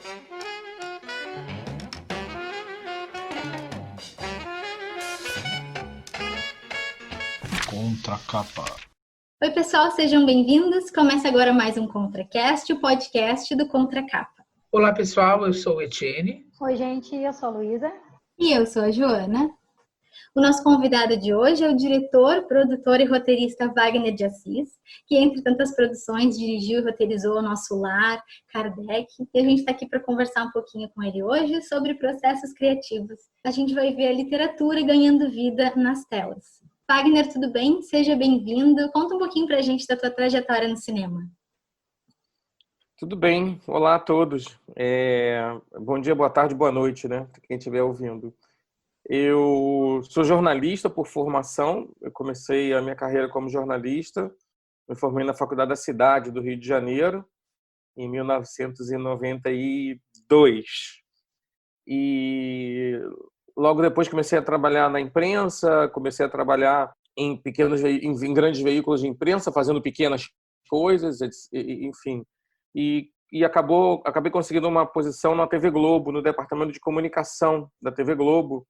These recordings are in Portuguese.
Contracapa. Oi, pessoal, sejam bem-vindos. Começa agora mais um ContraCast, o podcast do Contracapa. Olá, pessoal, eu sou o Etienne. Oi, gente, eu sou a Luísa. E eu sou a Joana. O nosso convidado de hoje é o diretor, produtor e roteirista Wagner de Assis, que, entre tantas produções, dirigiu e roteirizou O Nosso Lar, Kardec, e a gente está aqui para conversar um pouquinho com ele hoje sobre processos criativos. A gente vai ver a literatura ganhando vida nas telas. Wagner, tudo bem? Seja bem-vindo. Conta um pouquinho para a gente da tua trajetória no cinema. Tudo bem. Olá a todos. Bom dia, boa tarde, boa noite, né? Quem estiver ouvindo. Eu sou jornalista por formação. Eu comecei a minha carreira como jornalista. Me formei na Faculdade da Cidade do Rio de Janeiro em 1992. E logo depois comecei a trabalhar na imprensa, comecei a trabalhar em grandes veículos de imprensa, fazendo pequenas coisas, enfim. E acabei conseguindo uma posição na TV Globo, no departamento de comunicação da TV Globo,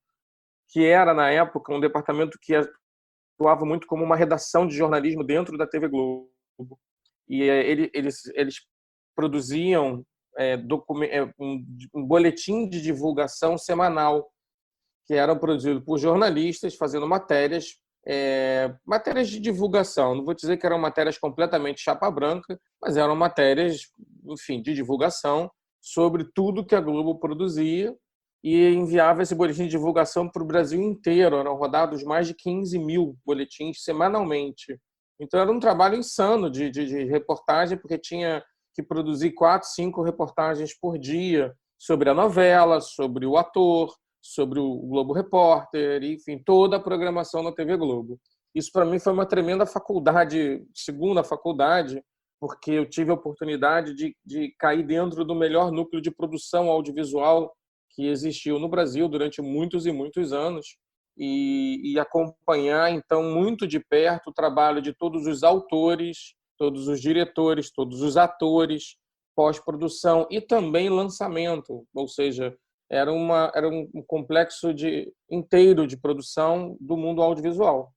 que era, na época, um departamento que atuava muito como uma redação de jornalismo dentro da TV Globo. E eles produziam um boletim de divulgação semanal, que eram produzidos por jornalistas, fazendo matérias de divulgação. Não vou dizer que eram matérias completamente chapa branca, mas eram matérias, enfim, de divulgação sobre tudo que a Globo produzia, e enviava esse boletim de divulgação para o Brasil inteiro. Eram rodados mais de 15 mil boletins semanalmente. Então era um trabalho insano de reportagem, porque tinha que produzir 4, 5 reportagens por dia sobre a novela, sobre o ator, sobre o Globo Repórter, enfim, toda a programação na TV Globo. Isso para mim foi uma tremenda faculdade, segunda faculdade, porque eu tive a oportunidade de cair dentro do melhor núcleo de produção audiovisual que existiu no Brasil durante muitos e muitos anos, e acompanhar, então, muito de perto o trabalho de todos os autores, todos os diretores, todos os atores, pós-produção e também lançamento, ou seja, era um complexo inteiro de produção do mundo audiovisual.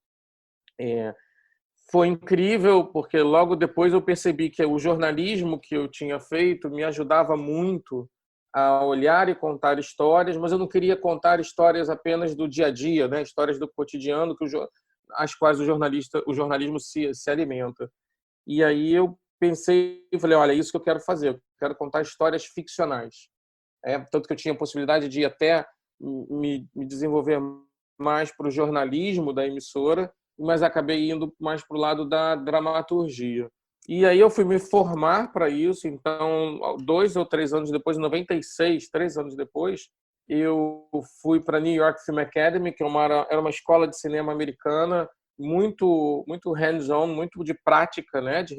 Foi incrível, porque logo depois eu percebi que o jornalismo que eu tinha feito me ajudava muito a olhar e contar histórias, mas eu não queria contar histórias apenas do dia a dia, né? Histórias do cotidiano, às quais o jornalismo se alimenta. E aí eu pensei e falei, olha, é isso que eu quero fazer, eu quero contar histórias ficcionais. Tanto que eu tinha a possibilidade de até me desenvolver mais para o jornalismo da emissora, mas acabei indo mais para o lado da dramaturgia. E aí eu fui me formar para isso, então 2 ou 3 anos depois, em 96, 3 anos depois, eu fui para a New York Film Academy, que era uma escola de cinema americana, muito hands-on, muito de prática, né, de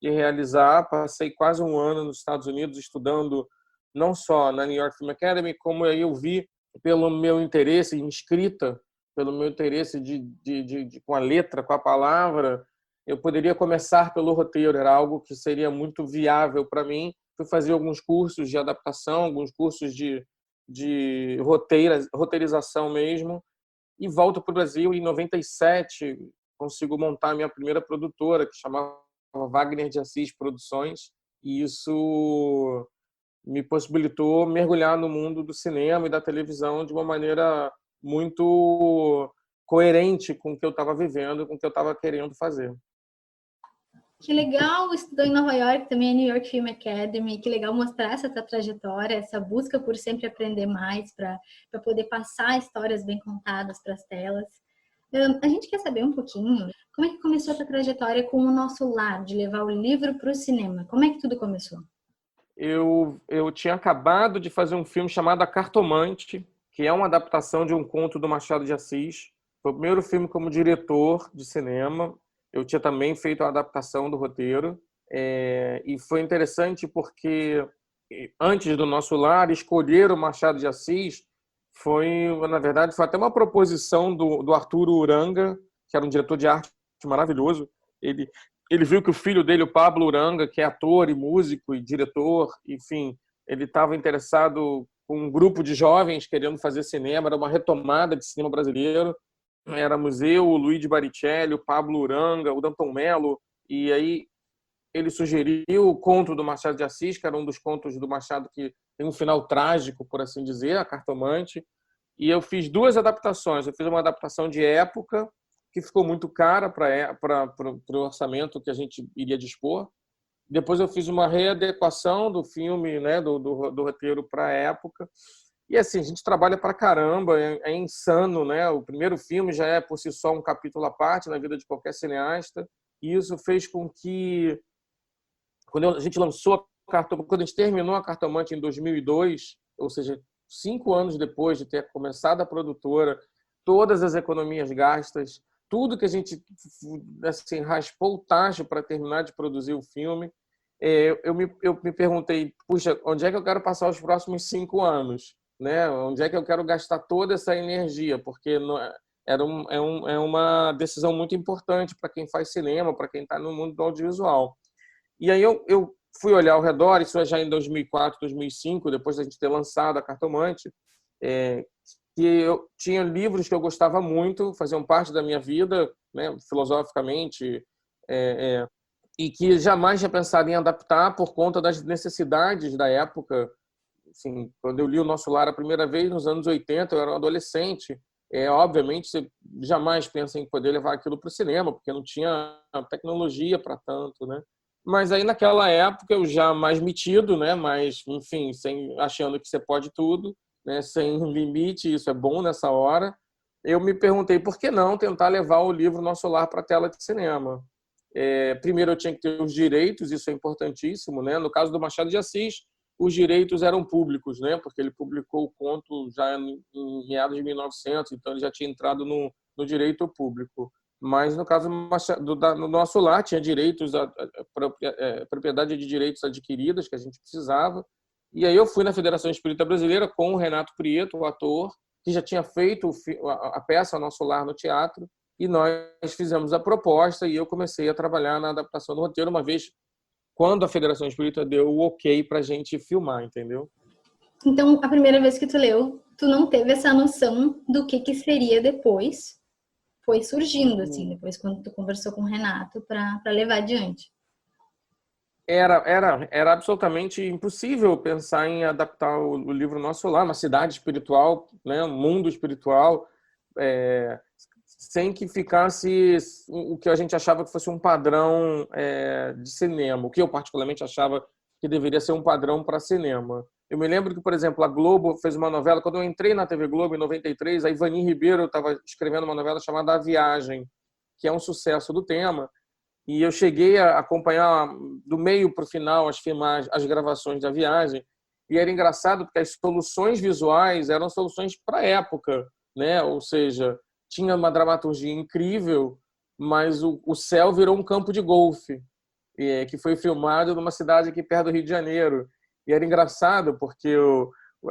realizar. Passei quase um ano nos Estados Unidos estudando não só na New York Film Academy, como aí eu vi, pelo meu interesse em escrita, pelo meu interesse com a letra, com a palavra, eu poderia começar pelo roteiro, era algo que seria muito viável para mim. Fui fazer alguns cursos de adaptação, alguns cursos de roteirização mesmo, e volto para o Brasil. Em 97, consigo montar a minha primeira produtora, que chamava Wagner de Assis Produções, e isso me possibilitou mergulhar no mundo do cinema e da televisão de uma maneira muito coerente com o que eu estava vivendo, com o que eu estava querendo fazer. Que legal, estudou em Nova York, também a New York Film Academy. Que legal mostrar essa tua trajetória, essa busca por sempre aprender mais para poder passar histórias bem contadas para as telas. A gente quer saber um pouquinho como é que começou a tua trajetória com O Nosso Lar, de levar o livro para o cinema. Como é que tudo começou? Eu tinha acabado de fazer um filme chamado A Cartomante, que é uma adaptação de um conto do Machado de Assis. Foi o primeiro filme como diretor de cinema. Eu tinha também feito a adaptação do roteiro. E foi interessante porque, antes do Nosso Lar, escolher o Machado de Assis na verdade, foi até uma proposição do Arturo Uranga, que era um diretor de arte maravilhoso. Ele viu que o filho dele, o Pablo Uranga, que é ator e músico e diretor, enfim, ele estava interessado com um grupo de jovens querendo fazer cinema, era uma retomada de cinema brasileiro. Éramos eu, o Luiz Baricelli, o Pablo Uranga, o Danton Mello, e aí ele sugeriu o conto do Machado de Assis, que era um dos contos do Machado que tem um final trágico, por assim dizer, A Cartomante, e eu fiz 2 adaptações. Eu fiz uma adaptação de época, que ficou muito cara para o orçamento que a gente iria dispor. Depois eu fiz uma readequação do filme, né, do roteiro para a época. E assim, a gente trabalha para caramba, é insano, né? O primeiro filme já é por si só um capítulo à parte na vida de qualquer cineasta. E isso fez com que, quando a gente lançou quando a gente terminou a Cartomante em 2002, ou seja, 5 anos depois de ter começado a produtora, todas as economias gastas, tudo que a gente assim, raspou o tacho para terminar de produzir o filme, eu me perguntei, puxa, onde é que eu quero passar os próximos 5 anos? Né? Onde é que eu quero gastar toda essa energia? Porque é uma decisão muito importante para quem faz cinema, para quem está no mundo do audiovisual. E aí eu fui olhar ao redor, isso é já em 2004, 2005, depois da gente ter lançado a Cartomante, que eu tinha livros que eu gostava muito, faziam parte da minha vida, né, filosoficamente, e que jamais tinha pensado em adaptar por conta das necessidades da época. Assim, quando eu li O Nosso Lar a primeira vez, nos anos 80, eu era um adolescente. Obviamente, você jamais pensa em poder levar aquilo para o cinema, porque não tinha tecnologia para tanto, né? Mas aí, naquela época, eu já mais metido, né? Mas, enfim, achando que você pode tudo, né? Sem limite, isso é bom nessa hora. Eu me perguntei por que não tentar levar o livro Nosso Lar para a tela de cinema. Primeiro, eu tinha que ter os direitos, isso é importantíssimo, né? No caso do Machado de Assis, os direitos eram públicos, né? Porque ele publicou o conto já em meados de 1900, então ele já tinha entrado no direito público. Mas no caso do Nosso Lar, tinha direitos, propriedade de direitos adquiridas que a gente precisava. E aí eu fui na Federação Espírita Brasileira com o Renato Prieto, o ator, que já tinha feito a peça Nosso Lar no teatro, e nós fizemos a proposta e eu comecei a trabalhar na adaptação do roteiro, uma vez quando a Federação Espírita deu o ok para a gente filmar, entendeu? Então, a primeira vez que tu leu, tu não teve essa noção do que seria depois. Foi surgindo, assim, depois quando tu conversou com o Renato para levar adiante. Era absolutamente impossível pensar em adaptar o livro Nosso Lar, uma cidade espiritual, né, um mundo espiritual, sem que ficasse o que a gente achava que fosse um padrão de cinema, o que eu particularmente achava que deveria ser um padrão para cinema. Eu me lembro que, por exemplo, a Globo fez uma novela, quando eu entrei na TV Globo em 93, a Ivani Ribeiro estava escrevendo uma novela chamada A Viagem, que é um sucesso do tema, e eu cheguei a acompanhar do meio para o final as gravações da Viagem, e era engraçado porque as soluções visuais eram soluções para a época, né? Ou seja, tinha uma dramaturgia incrível, mas o céu virou um campo de golfe, que foi filmado numa cidade aqui perto do Rio de Janeiro. E era engraçado porque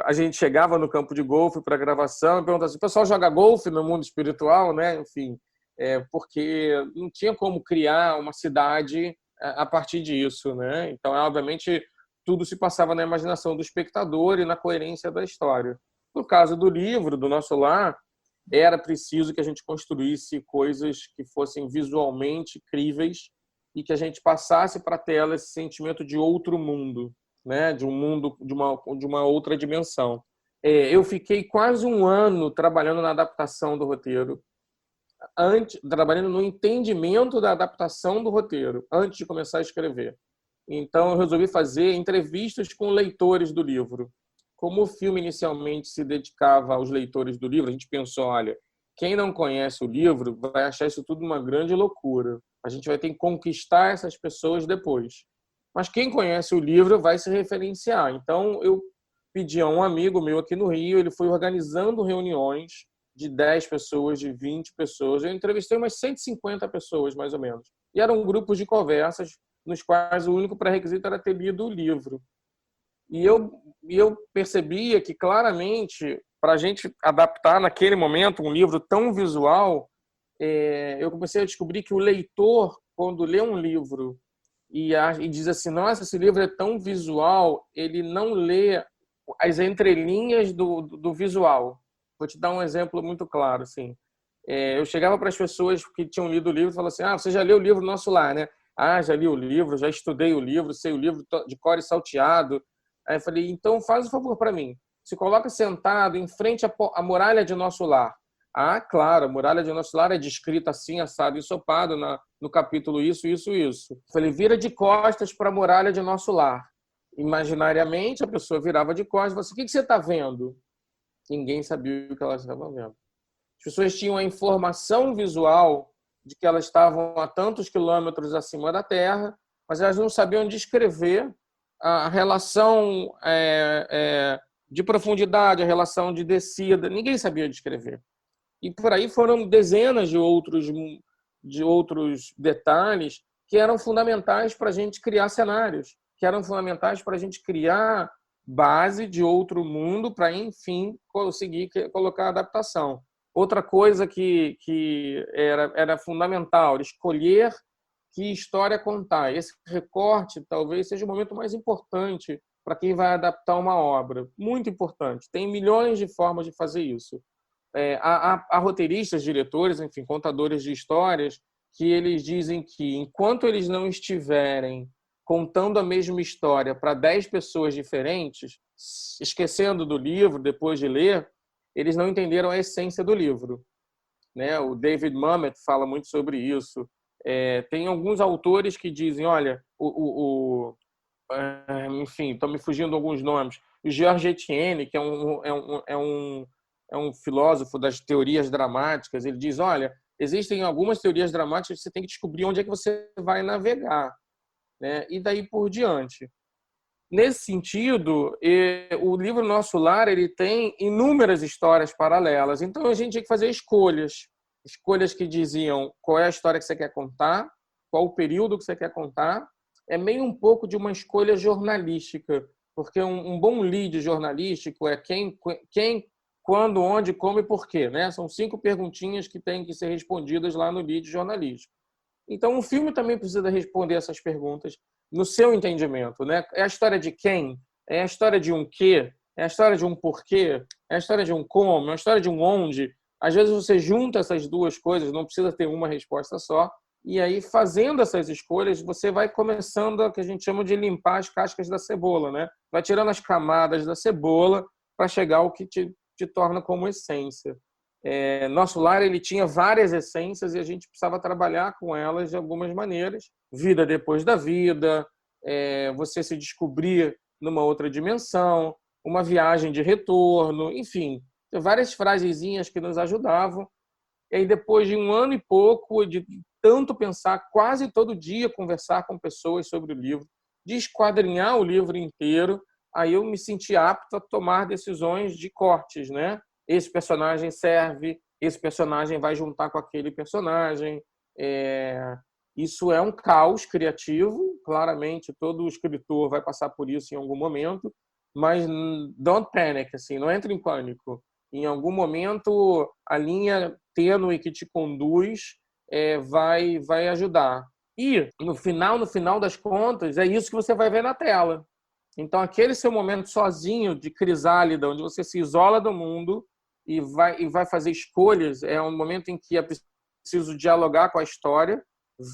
a gente chegava no campo de golfe para a gravação e perguntava assim, o pessoal joga golfe no mundo espiritual, né? Enfim, porque não tinha como criar uma cidade a partir disso, né? Então, obviamente, tudo se passava na imaginação do espectador e na coerência da história. No caso do livro, do Nosso Lar, era preciso que a gente construísse coisas que fossem visualmente críveis e que a gente passasse para a tela esse sentimento de outro mundo, né? De um mundo, de uma outra dimensão. Eu fiquei quase um ano trabalhando na adaptação do roteiro, trabalhando no entendimento da adaptação do roteiro, antes de começar a escrever. Então, eu resolvi fazer entrevistas com leitores do livro. Como o filme inicialmente se dedicava aos leitores do livro, a gente pensou, olha, quem não conhece o livro vai achar isso tudo uma grande loucura. A gente vai ter que conquistar essas pessoas depois. Mas quem conhece o livro vai se referenciar. Então, eu pedi a um amigo meu aqui no Rio, ele foi organizando reuniões de 10 pessoas, de 20 pessoas. Eu entrevistei umas 150 pessoas, mais ou menos. E eram grupos de conversas nos quais o único pré-requisito era ter lido o livro. E eu percebia que, claramente, para a gente adaptar naquele momento um livro tão visual, eu comecei a descobrir que o leitor, quando lê um livro e diz assim, nossa, esse livro é tão visual, ele não lê as entrelinhas do visual. Vou te dar um exemplo muito claro, assim. Eu chegava para as pessoas que tinham lido o livro e falava assim, você já leu o livro Nosso Lar, né? Já li o livro, já estudei o livro, sei o livro de cor e salteado. Aí eu falei, então faz um favor para mim. Se coloca sentado em frente à muralha de Nosso Lar. Claro, a muralha de Nosso Lar é descrita assim, assado, ensopado no capítulo isso. Eu falei, vira de costas para a muralha de Nosso Lar. Imaginariamente, a pessoa virava de costas e falava assim, o que você está vendo? Ninguém sabia o que elas estavam vendo. As pessoas tinham a informação visual de que elas estavam a tantos quilômetros acima da Terra, mas elas não sabiam descrever a relação de profundidade, a relação de descida. Ninguém sabia descrever. E por aí foram dezenas de outros detalhes que eram fundamentais para a gente criar cenários, que eram fundamentais para a gente criar base de outro mundo para, enfim, conseguir colocar a adaptação. Outra coisa que era fundamental, escolher que história contar. Esse recorte talvez seja o momento mais importante para quem vai adaptar uma obra. Muito importante. Tem milhões de formas de fazer isso. Há roteiristas, diretores, enfim, contadores de histórias, que eles dizem que enquanto eles não estiverem contando a mesma história para 10 pessoas diferentes, esquecendo do livro depois de ler, eles não entenderam a essência do livro. Né? O David Mamet fala muito sobre isso. Tem alguns autores que dizem, olha, enfim, estão me fugindo alguns nomes. O Georges Etienne, que é um filósofo das teorias dramáticas, ele diz, olha, existem algumas teorias dramáticas que você tem que descobrir onde é que você vai navegar, né? E daí por diante. Nesse sentido, o livro Nosso Lar ele tem inúmeras histórias paralelas. Então, a gente tinha que fazer escolhas. Escolhas que diziam qual é a história que você quer contar, qual o período que você quer contar. É meio um pouco de uma escolha jornalística, porque um bom lead jornalístico é quem, quando, onde, como e por quê. Né? São 5 perguntinhas que têm que ser respondidas lá no lead jornalístico. Então, um filme também precisa responder essas perguntas no seu entendimento, né? É a história de quem? É a história de um quê? É a história de um porquê? É a história de um como? É a história de um onde? Às vezes você junta essas duas coisas, não precisa ter uma resposta só, e aí fazendo essas escolhas, você vai começando a que a gente chama de limpar as cascas da cebola, né? Vai tirando as camadas da cebola para chegar ao que te torna como essência. Nosso Lar ele tinha várias essências e a gente precisava trabalhar com elas de algumas maneiras. Vida depois da vida, você se descobrir numa outra dimensão, uma viagem de retorno, enfim, várias frasezinhas que nos ajudavam. E aí, depois de 1 ano e pouco, de tanto pensar, quase todo dia conversar com pessoas sobre o livro, de esquadrinhar o livro inteiro, aí eu me senti apto a tomar decisões de cortes, né? Esse personagem serve, esse personagem vai juntar com aquele personagem. Isso é um caos criativo, claramente todo escritor vai passar por isso em algum momento, mas don't panic, assim, não entre em pânico. Em algum momento, a linha tênue que te conduz vai ajudar. E, no final das contas, é isso que você vai ver na tela. Então, aquele seu momento sozinho de crisálida, onde você se isola do mundo, e vai fazer escolhas, é um momento em que é preciso dialogar com a história,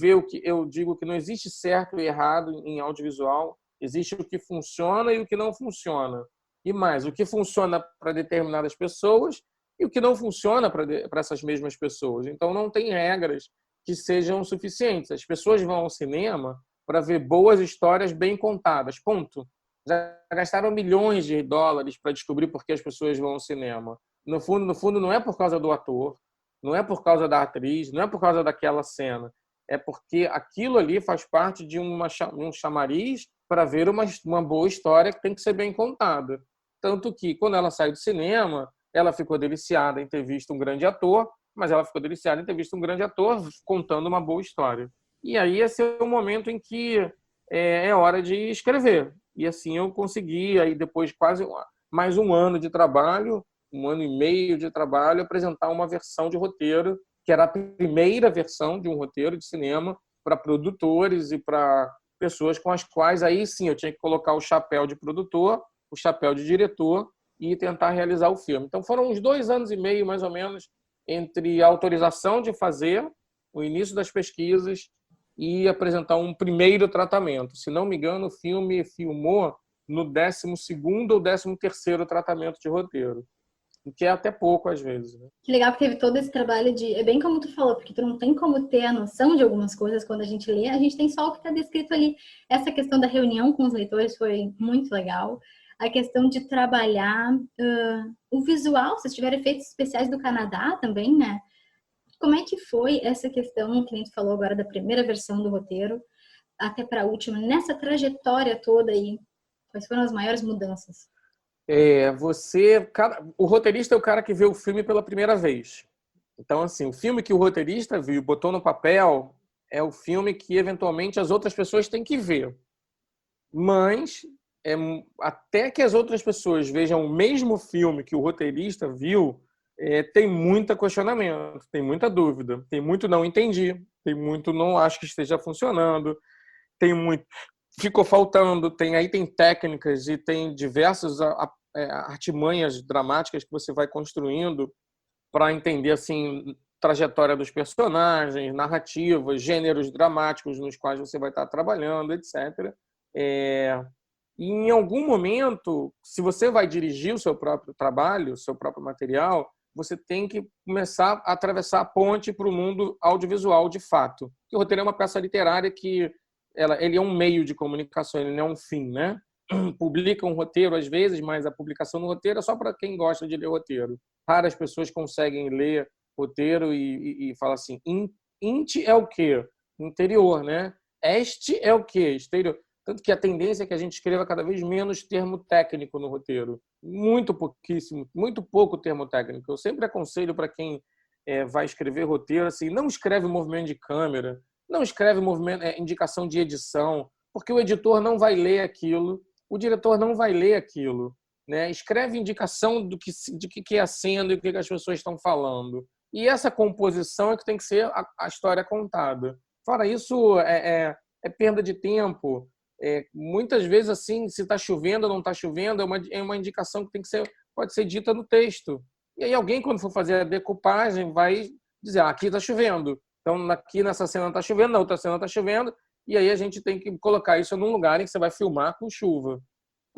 ver o que eu digo que não existe certo e errado em audiovisual, existe o que funciona e o que não funciona. E mais, o que funciona para determinadas pessoas e o que não funciona para essas mesmas pessoas. Então, não tem regras que sejam suficientes. As pessoas vão ao cinema para ver boas histórias bem contadas, ponto. Já gastaram milhões de dólares para descobrir por que as pessoas vão ao cinema. No fundo, não é por causa do ator, não é por causa da atriz, não é por causa daquela cena. É porque aquilo ali faz parte de um chamariz para ver uma boa história que tem que ser bem contada. Tanto que, quando ela saiu do cinema, ela ficou deliciada em ter visto um grande ator, mas ela ficou deliciada em ter visto um grande ator contando uma boa história. E aí esse é o momento em que é hora de escrever. E assim eu consegui, aí depois de quase mais 1 ano de trabalho, 1 ano e meio de trabalho, apresentar uma versão de roteiro, que era a primeira versão de um roteiro de cinema para produtores e para pessoas com as quais aí sim eu tinha que colocar o chapéu de produtor, o chapéu de diretor e tentar realizar o filme. Então foram uns 2 anos e meio, mais ou menos, entre a autorização de fazer, o início das pesquisas e apresentar um primeiro tratamento. Se não me engano, o filme filmou no 12º ou 13º tratamento de roteiro, o que é até pouco às vezes, né? Que legal que teve todo esse trabalho de... É bem como tu falou, porque tu não tem como ter a noção de algumas coisas quando a gente lê, a gente tem só o que está descrito ali. Essa questão da reunião com os leitores foi muito legal. A questão de trabalhar o visual, vocês tiveram efeitos especiais do Canadá também, né? Como é que foi essa questão, que a gente falou agora, da primeira versão do roteiro até para a última, nessa trajetória toda aí? Quais foram as maiores mudanças? O roteirista é o cara que vê o filme pela primeira vez. Então, assim, o filme que o roteirista viu, botou no papel, é o filme que, eventualmente, as outras pessoas têm que ver. Mas, até que as outras pessoas vejam o mesmo filme que o roteirista viu, tem muito questionamento, tem muita dúvida, tem muito não entendi, tem muito não acho que esteja funcionando, tem muito ficou faltando, tem técnicas e tem diversas artimanhas dramáticas que você vai construindo para entender assim trajetória dos personagens, narrativas, gêneros dramáticos nos quais você vai estar trabalhando, etc. E em algum momento, se você vai dirigir o seu próprio trabalho, o seu próprio material, você tem que começar a atravessar a ponte para o mundo audiovisual de fato. Porque o roteiro é uma peça literária que ele é um meio de comunicação, ele não é um fim, né? Publica um roteiro às vezes, mas a publicação do roteiro é só para quem gosta de ler roteiro. Raras pessoas conseguem ler roteiro e falar assim, int é o quê? Interior, né? Este é o quê? Exterior. Tanto que a tendência é que a gente escreva cada vez menos termo técnico no roteiro. Muito pouquíssimo, muito pouco termo técnico. Eu sempre aconselho para quem vai escrever roteiro, assim, não escreve movimento de câmera, não escreve indicação de edição, porque o editor não vai ler aquilo, o diretor não vai ler aquilo, né? Escreve indicação de que é a cena e o que as pessoas estão falando. E essa composição é que tem que ser a história contada. Fora isso, é perda de tempo. Muitas vezes, assim, se está chovendo ou não está chovendo, é uma indicação que pode ser dita no texto. E aí alguém, quando for fazer a decupagem, vai dizer, aqui está chovendo. Então, aqui nessa cena está chovendo, na outra cena está chovendo, e aí a gente tem que colocar isso num lugar em que você vai filmar com chuva.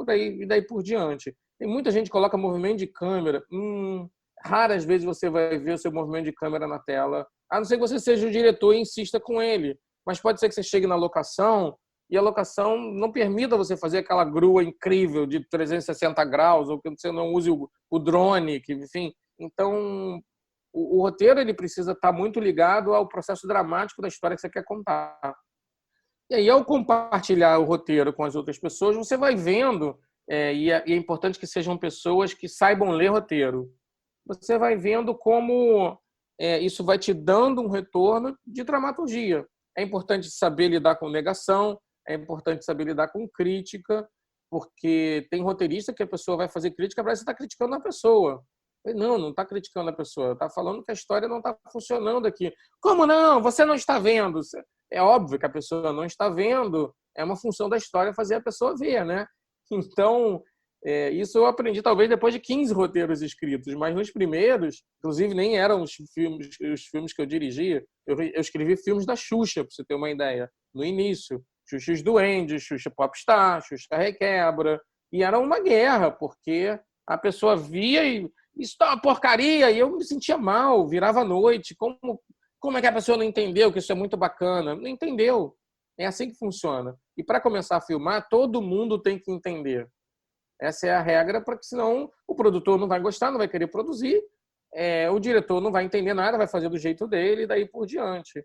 E daí por diante. Tem muita gente que coloca movimento de câmera. Raras vezes você vai ver o seu movimento de câmera na tela, a não ser que você seja o diretor e insista com ele. Mas pode ser que você chegue na locação e a locação não permita você fazer aquela grua incrível de 360 graus, ou que você não use o drone, que, enfim. Então, o roteiro ele precisa estar muito ligado ao processo dramático da história que você quer contar. E aí, ao compartilhar o roteiro com as outras pessoas, você vai vendo, e é importante que sejam pessoas que saibam ler roteiro, você vai vendo como isso vai te dando um retorno de dramaturgia. É importante saber lidar com negação, é importante saber lidar com crítica, porque tem roteirista que a pessoa vai fazer crítica, parece que está criticando a pessoa. Não está criticando a pessoa, está falando que a história não está funcionando aqui. Como não? Você não está vendo. É óbvio que a pessoa não está vendo, é uma função da história fazer a pessoa ver, né? Então, isso eu aprendi talvez depois de 15 roteiros escritos, mas nos primeiros, inclusive nem eram os filmes que eu dirigia, eu escrevi filmes da Xuxa, para você ter uma ideia, no início. Xuxa os Duendes, Xuxa Popstar, Xuxa Requebra, e era uma guerra, porque a pessoa via e isso tá uma porcaria, e eu me sentia mal, virava à noite. Como é que a pessoa não entendeu que isso é muito bacana? Não entendeu. É assim que funciona. E para começar a filmar, todo mundo tem que entender. Essa é a regra, porque senão o produtor não vai gostar, não vai querer produzir, o diretor não vai entender nada, vai fazer do jeito dele e daí por diante.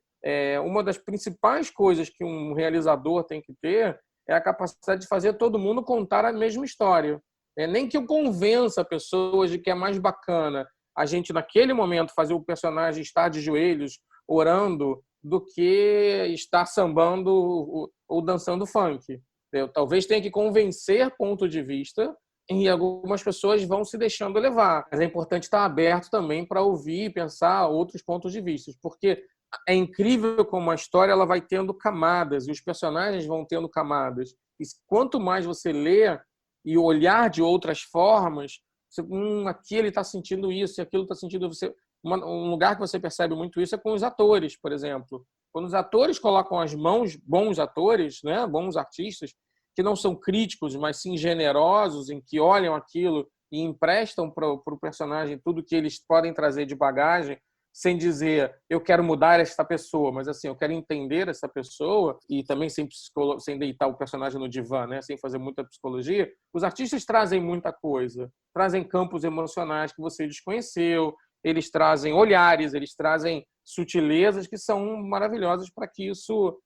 Uma das principais coisas que um realizador tem que ter é a capacidade de fazer todo mundo contar a mesma história. Nem que eu convença pessoas de que é mais bacana a gente, naquele momento, fazer o personagem estar de joelhos, orando, do que estar sambando ou dançando funk. Eu talvez tenha que convencer ponto de vista e algumas pessoas vão se deixando levar. Mas é importante estar aberto também para ouvir e pensar outros pontos de vista, porque é incrível como a história ela vai tendo camadas e os personagens vão tendo camadas. E quanto mais você lê e olhar de outras formas, você, aqui ele está sentindo isso e aquilo está sentindo você. Um lugar que você percebe muito isso é com os atores, por exemplo. Quando os atores colocam as mãos, bons atores, né, bons artistas, que não são críticos, mas sim generosos, em que olham aquilo e emprestam para o personagem tudo que eles podem trazer de bagagem, sem dizer, eu quero mudar esta pessoa, mas assim, eu quero entender essa pessoa, e também sem deitar o personagem no divã, né? Sem fazer muita psicologia. Os artistas trazem muita coisa, trazem campos emocionais que você desconheceu, eles trazem olhares, eles trazem sutilezas que são maravilhosas para que isso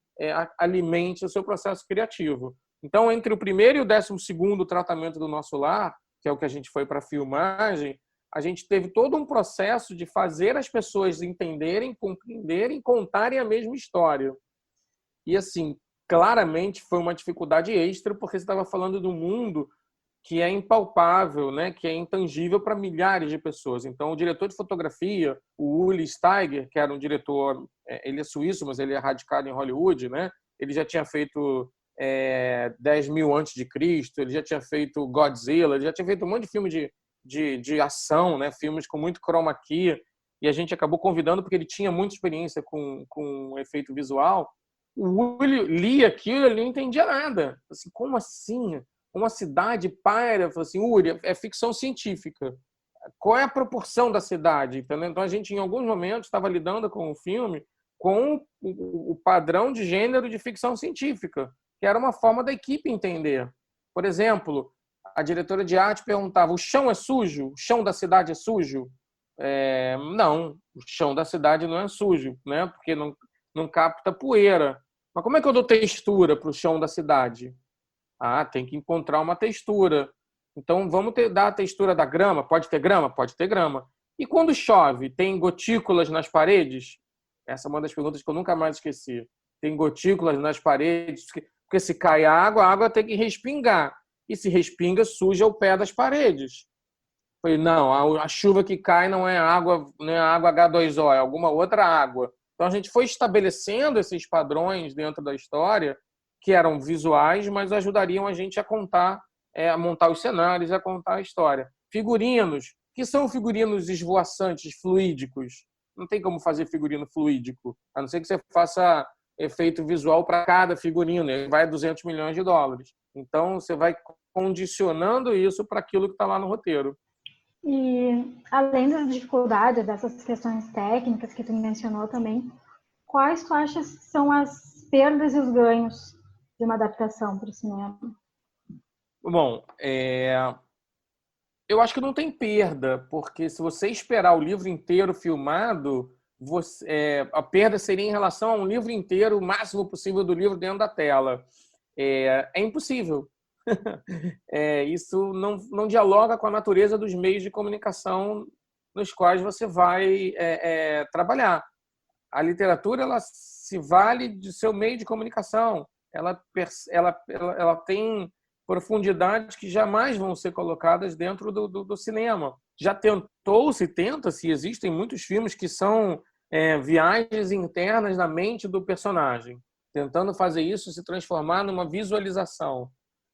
alimente o seu processo criativo. Então, entre o primeiro e o 12º tratamento do Nosso Lar, que é o que a gente foi para a filmagem, a gente teve todo um processo de fazer as pessoas entenderem, compreenderem, contarem a mesma história. E, assim, claramente foi uma dificuldade extra, porque você estava falando do mundo que é impalpável, né? Que é intangível para milhares de pessoas. Então, o diretor de fotografia, o Uli Steiger, que era um diretor, ele é suíço, mas ele é radicado em Hollywood, né? Ele já tinha feito 10.000 antes de Cristo, ele já tinha feito Godzilla, ele já tinha feito um monte de filme de ação, né? Filmes com muito chroma key, e a gente acabou convidando porque ele tinha muita experiência com efeito visual. O Uli lia aquilo, ele não entendia nada. Assim, como assim? Uma cidade paira? Eu falei assim, Uri, é ficção científica. Qual é a proporção da cidade? Entendeu? Então a gente, em alguns momentos, estava lidando com o filme com o padrão de gênero de ficção científica, que era uma forma da equipe entender. Por exemplo, a diretora de arte perguntava, o chão é sujo? O chão da cidade é sujo? Não, o chão da cidade não é sujo, né? Porque não capta poeira. Mas como é que eu dou textura para o chão da cidade? Tem que encontrar uma textura. Então, vamos dar a textura da grama? Pode ter grama? Pode ter grama. E quando chove, tem gotículas nas paredes? Essa é uma das perguntas que eu nunca mais esqueci. Tem gotículas nas paredes? Porque se cai a água tem que respingar. E se respinga, suja o pé das paredes. Falei, não, a chuva que cai não é água H2O, é alguma outra água. Então, a gente foi estabelecendo esses padrões dentro da história que eram visuais, mas ajudariam a gente a contar, a montar os cenários, a contar a história. Figurinos, que são figurinos esvoaçantes, fluídicos. Não tem como fazer figurino fluídico, a não ser que você faça efeito visual para cada figurino, ele vai a $200 milhões. Então, você vai condicionando isso para aquilo que está lá no roteiro. E, além da dificuldade dessas questões técnicas que tu mencionou também, quais tu achas que são as perdas e os ganhos de uma adaptação para o cinema? Bom, eu acho que não tem perda, porque se você esperar o livro inteiro filmado, a perda seria em relação a um livro inteiro, o máximo possível do livro dentro da tela. É impossível. Isso não dialoga com a natureza dos meios de comunicação nos quais você vai trabalhar. A literatura, ela se vale do seu meio de comunicação. Ela tem profundidades que jamais vão ser colocadas dentro do cinema. Já tenta-se, existem muitos filmes que são viagens internas na mente do personagem, tentando fazer isso se transformar numa visualização.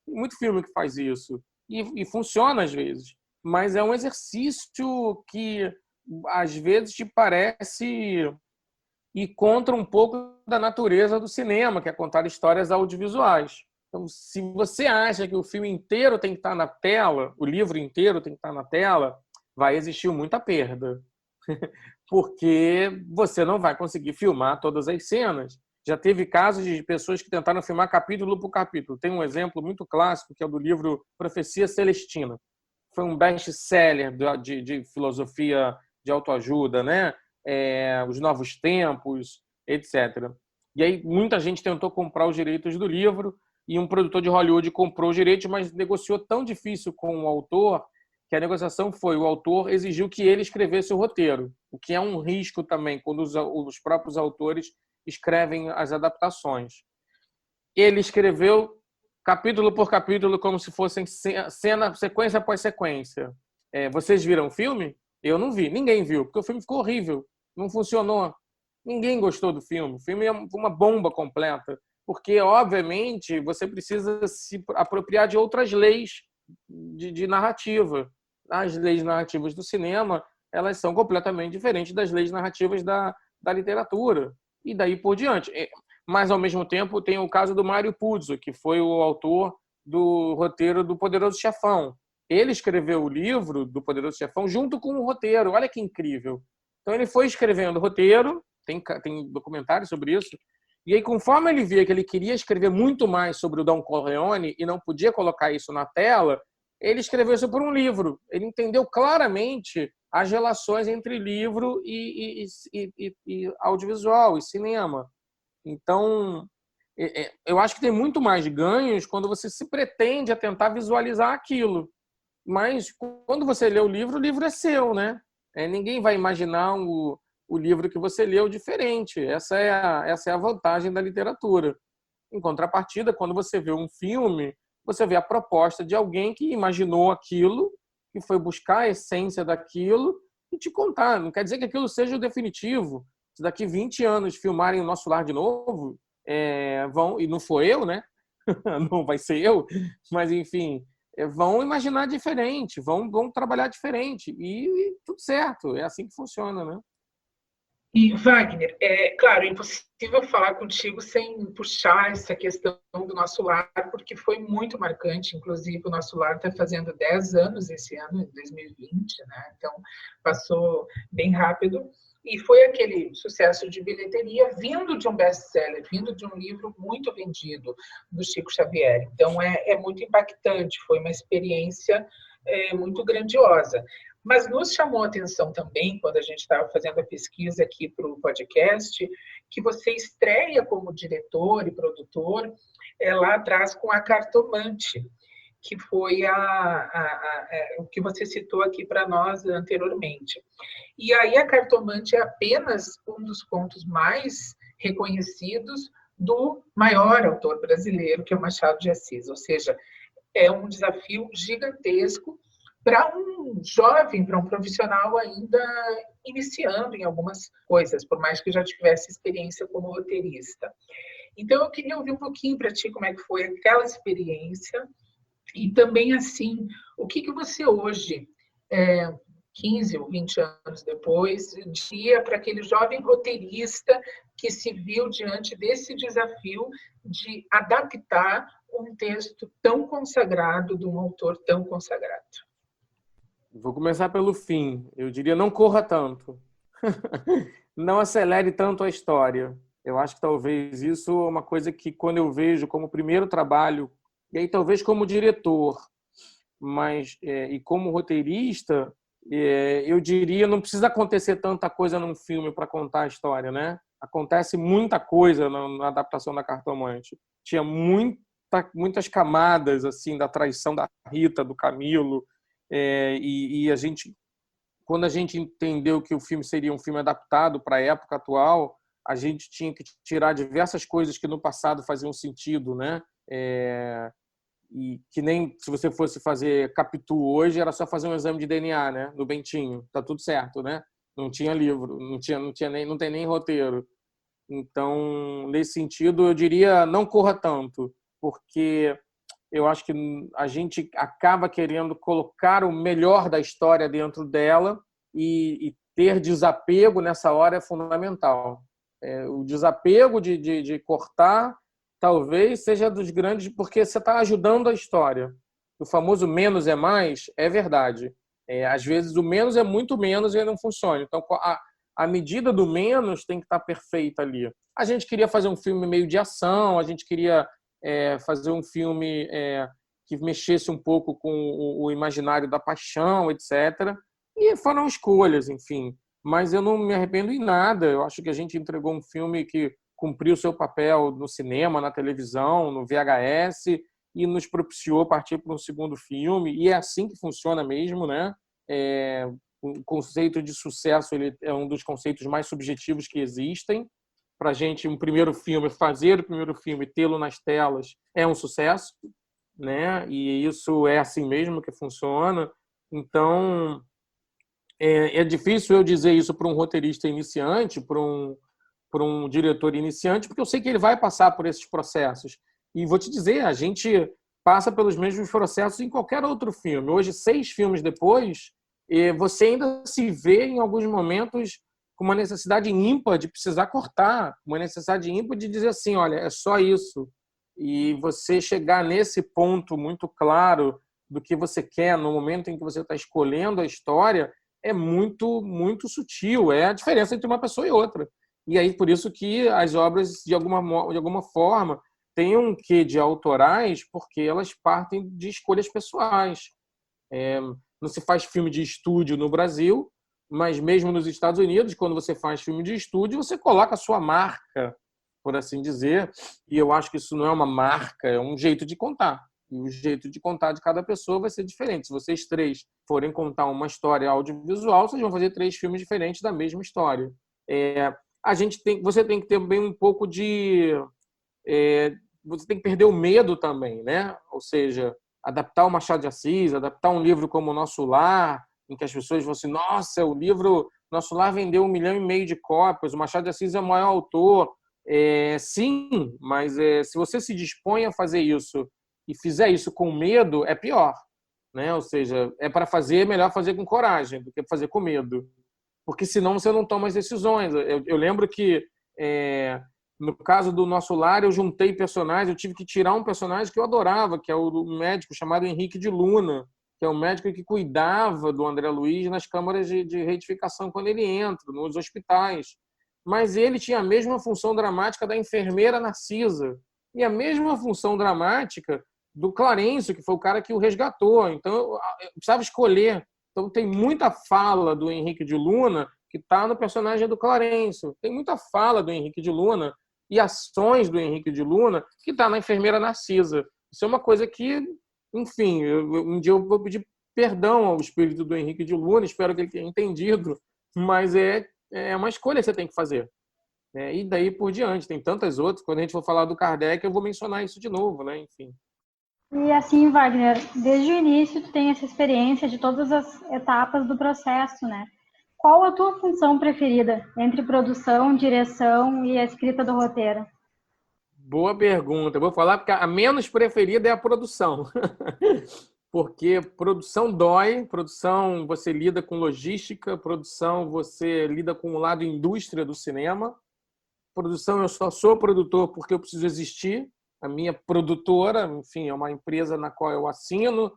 Tem muito filme que faz isso, e funciona às vezes, mas é um exercício que às vezes te parece ir contra um pouco da natureza do cinema, que é contar histórias audiovisuais. Então, se você acha que o filme inteiro tem que estar na tela, o livro inteiro tem que estar na tela, vai existir muita perda. Porque você não vai conseguir filmar todas as cenas. Já teve casos de pessoas que tentaram filmar capítulo por capítulo. Tem um exemplo muito clássico, que é o do livro Profecia Celestina. Foi um best-seller de filosofia de autoajuda, né? Os Novos Tempos, etc. E aí muita gente tentou comprar os direitos do livro e um produtor de Hollywood comprou os direitos, mas negociou tão difícil com o autor que a negociação foi: o autor exigiu que ele escrevesse o roteiro, o que é um risco também quando os próprios autores escrevem as adaptações. Ele escreveu capítulo por capítulo como se fossem sequência após sequência. Vocês viram o filme? Eu não vi, ninguém viu, porque o filme ficou horrível, não funcionou. Ninguém gostou do filme. O filme é uma bomba completa, porque, obviamente, você precisa se apropriar de outras leis de narrativa. As leis narrativas do cinema, elas são completamente diferentes das leis narrativas da literatura, e daí por diante. Mas, ao mesmo tempo, tem o caso do Mário Puzo, que foi o autor do roteiro do Poderoso Chefão. Ele escreveu o livro do Poderoso Chefão junto com o roteiro. Olha que incrível. Então, ele foi escrevendo o roteiro, tem documentário sobre isso, e aí, conforme ele via que ele queria escrever muito mais sobre o Don Corleone e não podia colocar isso na tela, ele escreveu isso por um livro. Ele entendeu claramente as relações entre livro e audiovisual e cinema. Então, eu acho que tem muito mais ganhos quando você se pretende a tentar visualizar aquilo. Mas quando você lê o livro é seu, né? Ninguém vai imaginar o livro que você leu diferente. Essa é a vantagem da literatura. Em contrapartida, quando você vê um filme, você vê a proposta de alguém que imaginou aquilo, que foi buscar a essência daquilo e te contar. Não quer dizer que aquilo seja o definitivo. Se daqui 20 anos filmarem O Nosso Lar de novo, vão, e não for eu, né? Não vai ser eu, mas enfim, vão imaginar diferente, vão trabalhar diferente e tudo certo, é assim que funciona, né? E, Wagner, claro, é impossível falar contigo sem puxar essa questão do Nosso Lar, porque foi muito marcante. Inclusive, o Nosso Lar está fazendo 10 anos esse ano, em 2020, né? Então, passou bem rápido. E foi aquele sucesso de bilheteria vindo de um best-seller, vindo de um livro muito vendido do Chico Xavier. Então, é muito impactante, foi uma experiência muito grandiosa. Mas nos chamou a atenção também, quando a gente estava fazendo a pesquisa aqui para o podcast, que você estreia como diretor e produtor lá atrás com A Cartomante, que foi o que você citou aqui para nós anteriormente. E aí A Cartomante é apenas um dos contos mais reconhecidos do maior autor brasileiro, que é o Machado de Assis. Ou seja, é um desafio gigantesco para um jovem, para um profissional ainda iniciando em algumas coisas, por mais que já tivesse experiência como roteirista. Então, eu queria ouvir um pouquinho para ti como é que foi aquela experiência e também, assim, o que você hoje, 15 ou 20 anos depois, diria para aquele jovem roteirista que se viu diante desse desafio de adaptar um texto tão consagrado, de um autor tão consagrado. Vou começar pelo fim. Eu diria, não corra tanto. Não acelere tanto a história. Eu acho que talvez isso é uma coisa que, quando eu vejo como primeiro trabalho, e aí talvez como diretor, mas e como roteirista, eu diria, não precisa acontecer tanta coisa num filme para contar a história, né? Acontece muita coisa na adaptação da Cartomante. Tinha muitas camadas assim da traição da Rita, do Camilo, e a gente, quando a gente entendeu que o filme seria um filme adaptado para a época atual, a gente tinha que tirar diversas coisas que no passado faziam sentido, né? E que nem se você fosse fazer Capitu hoje, era só fazer um exame de DNA, né? No Bentinho, tá tudo certo, né? Não tinha livro, não tem nem roteiro. Então, nesse sentido, eu diria, não corra tanto, porque eu acho que a gente acaba querendo colocar o melhor da história dentro dela e ter desapego nessa hora é fundamental. O desapego de cortar talvez seja dos grandes, porque você está ajudando a história. O famoso menos é mais é verdade. Às vezes o menos é muito menos e não funciona. Então, a medida do menos tem que estar perfeita ali. A gente queria fazer um filme meio de ação, a gente queria fazer um filme que mexesse um pouco com o imaginário da paixão, etc. E foram escolhas, enfim. Mas eu não me arrependo em nada. Eu acho que a gente entregou um filme que cumpriu seu papel no cinema, na televisão, no VHS, e nos propiciou partir para um segundo filme. E é assim que funciona mesmo, né? O conceito de sucesso ele é um dos conceitos mais subjetivos que existem. Para a gente, fazer o primeiro filme, tê-lo nas telas, é um sucesso, né? E isso é assim mesmo que funciona. Então, é difícil eu dizer isso para um roteirista iniciante, para um por um diretor iniciante, porque eu sei que ele vai passar por esses processos. E vou te dizer, a gente passa pelos mesmos processos em qualquer outro filme. Hoje, 6 filmes depois, você ainda se vê em alguns momentos com uma necessidade ímpar de precisar cortar, uma necessidade ímpar de dizer assim, olha, é só isso. E você chegar nesse ponto muito claro do que você quer no momento em que você está escolhendo a história é muito, muito sutil. É a diferença entre uma pessoa e outra. E aí, por isso que as obras, de alguma forma, têm um quê de autorais, porque elas partem de escolhas pessoais. Não se faz filme de estúdio no Brasil, mas mesmo nos Estados Unidos, quando você faz filme de estúdio, você coloca a sua marca, por assim dizer, e eu acho que isso não é uma marca, é um jeito de contar. E o jeito de contar de cada pessoa vai ser diferente. Se vocês 3 forem contar uma história audiovisual, vocês vão fazer 3 filmes diferentes da mesma história. Você tem que ter bem um pouco de... você tem que perder o medo também, né? Ou seja, adaptar o Machado de Assis, adaptar um livro como O Nosso Lar, em que as pessoas vão assim, nossa, o livro Nosso Lar vendeu 1,5 milhão de cópias, o Machado de Assis é o maior autor. Sim, mas se você se dispõe a fazer isso e fizer isso com medo, é pior, né? Ou seja, para fazer, é melhor fazer com coragem do que fazer com medo, porque senão você não toma as decisões. Eu lembro que no caso do Nosso Lar, eu juntei personagens, eu tive que tirar um personagem que eu adorava, que é o médico chamado Henrique de Luna, que é o médico que cuidava do André Luiz nas câmaras de reedificação quando ele entra, nos hospitais. Mas ele tinha a mesma função dramática da enfermeira Narcisa e a mesma função dramática do Clarencio, que foi o cara que o resgatou. Então, eu precisava escolher. Então, tem muita fala do Henrique de Luna que está no personagem do Clarencio. Tem muita fala do Henrique de Luna e ações do Henrique de Luna que está na enfermeira Narcisa. Isso é uma coisa que, enfim, um dia eu vou pedir perdão ao espírito do Henrique de Luna, espero que ele tenha entendido, mas é uma escolha que você tem que fazer. E daí por diante, tem tantas outras. Quando a gente for falar do Kardec, eu vou mencionar isso de novo, né? Enfim. E assim, Wagner, desde o início tu tem essa experiência de todas as etapas do processo, né? Qual a tua função preferida entre produção, direção e a escrita do roteiro? Boa pergunta. Eu vou falar porque a menos preferida é a produção. Porque produção dói, produção você lida com logística, produção você lida com o lado indústria do cinema. Produção eu só sou produtor porque eu preciso existir. A minha produtora, enfim, é uma empresa na qual eu assino,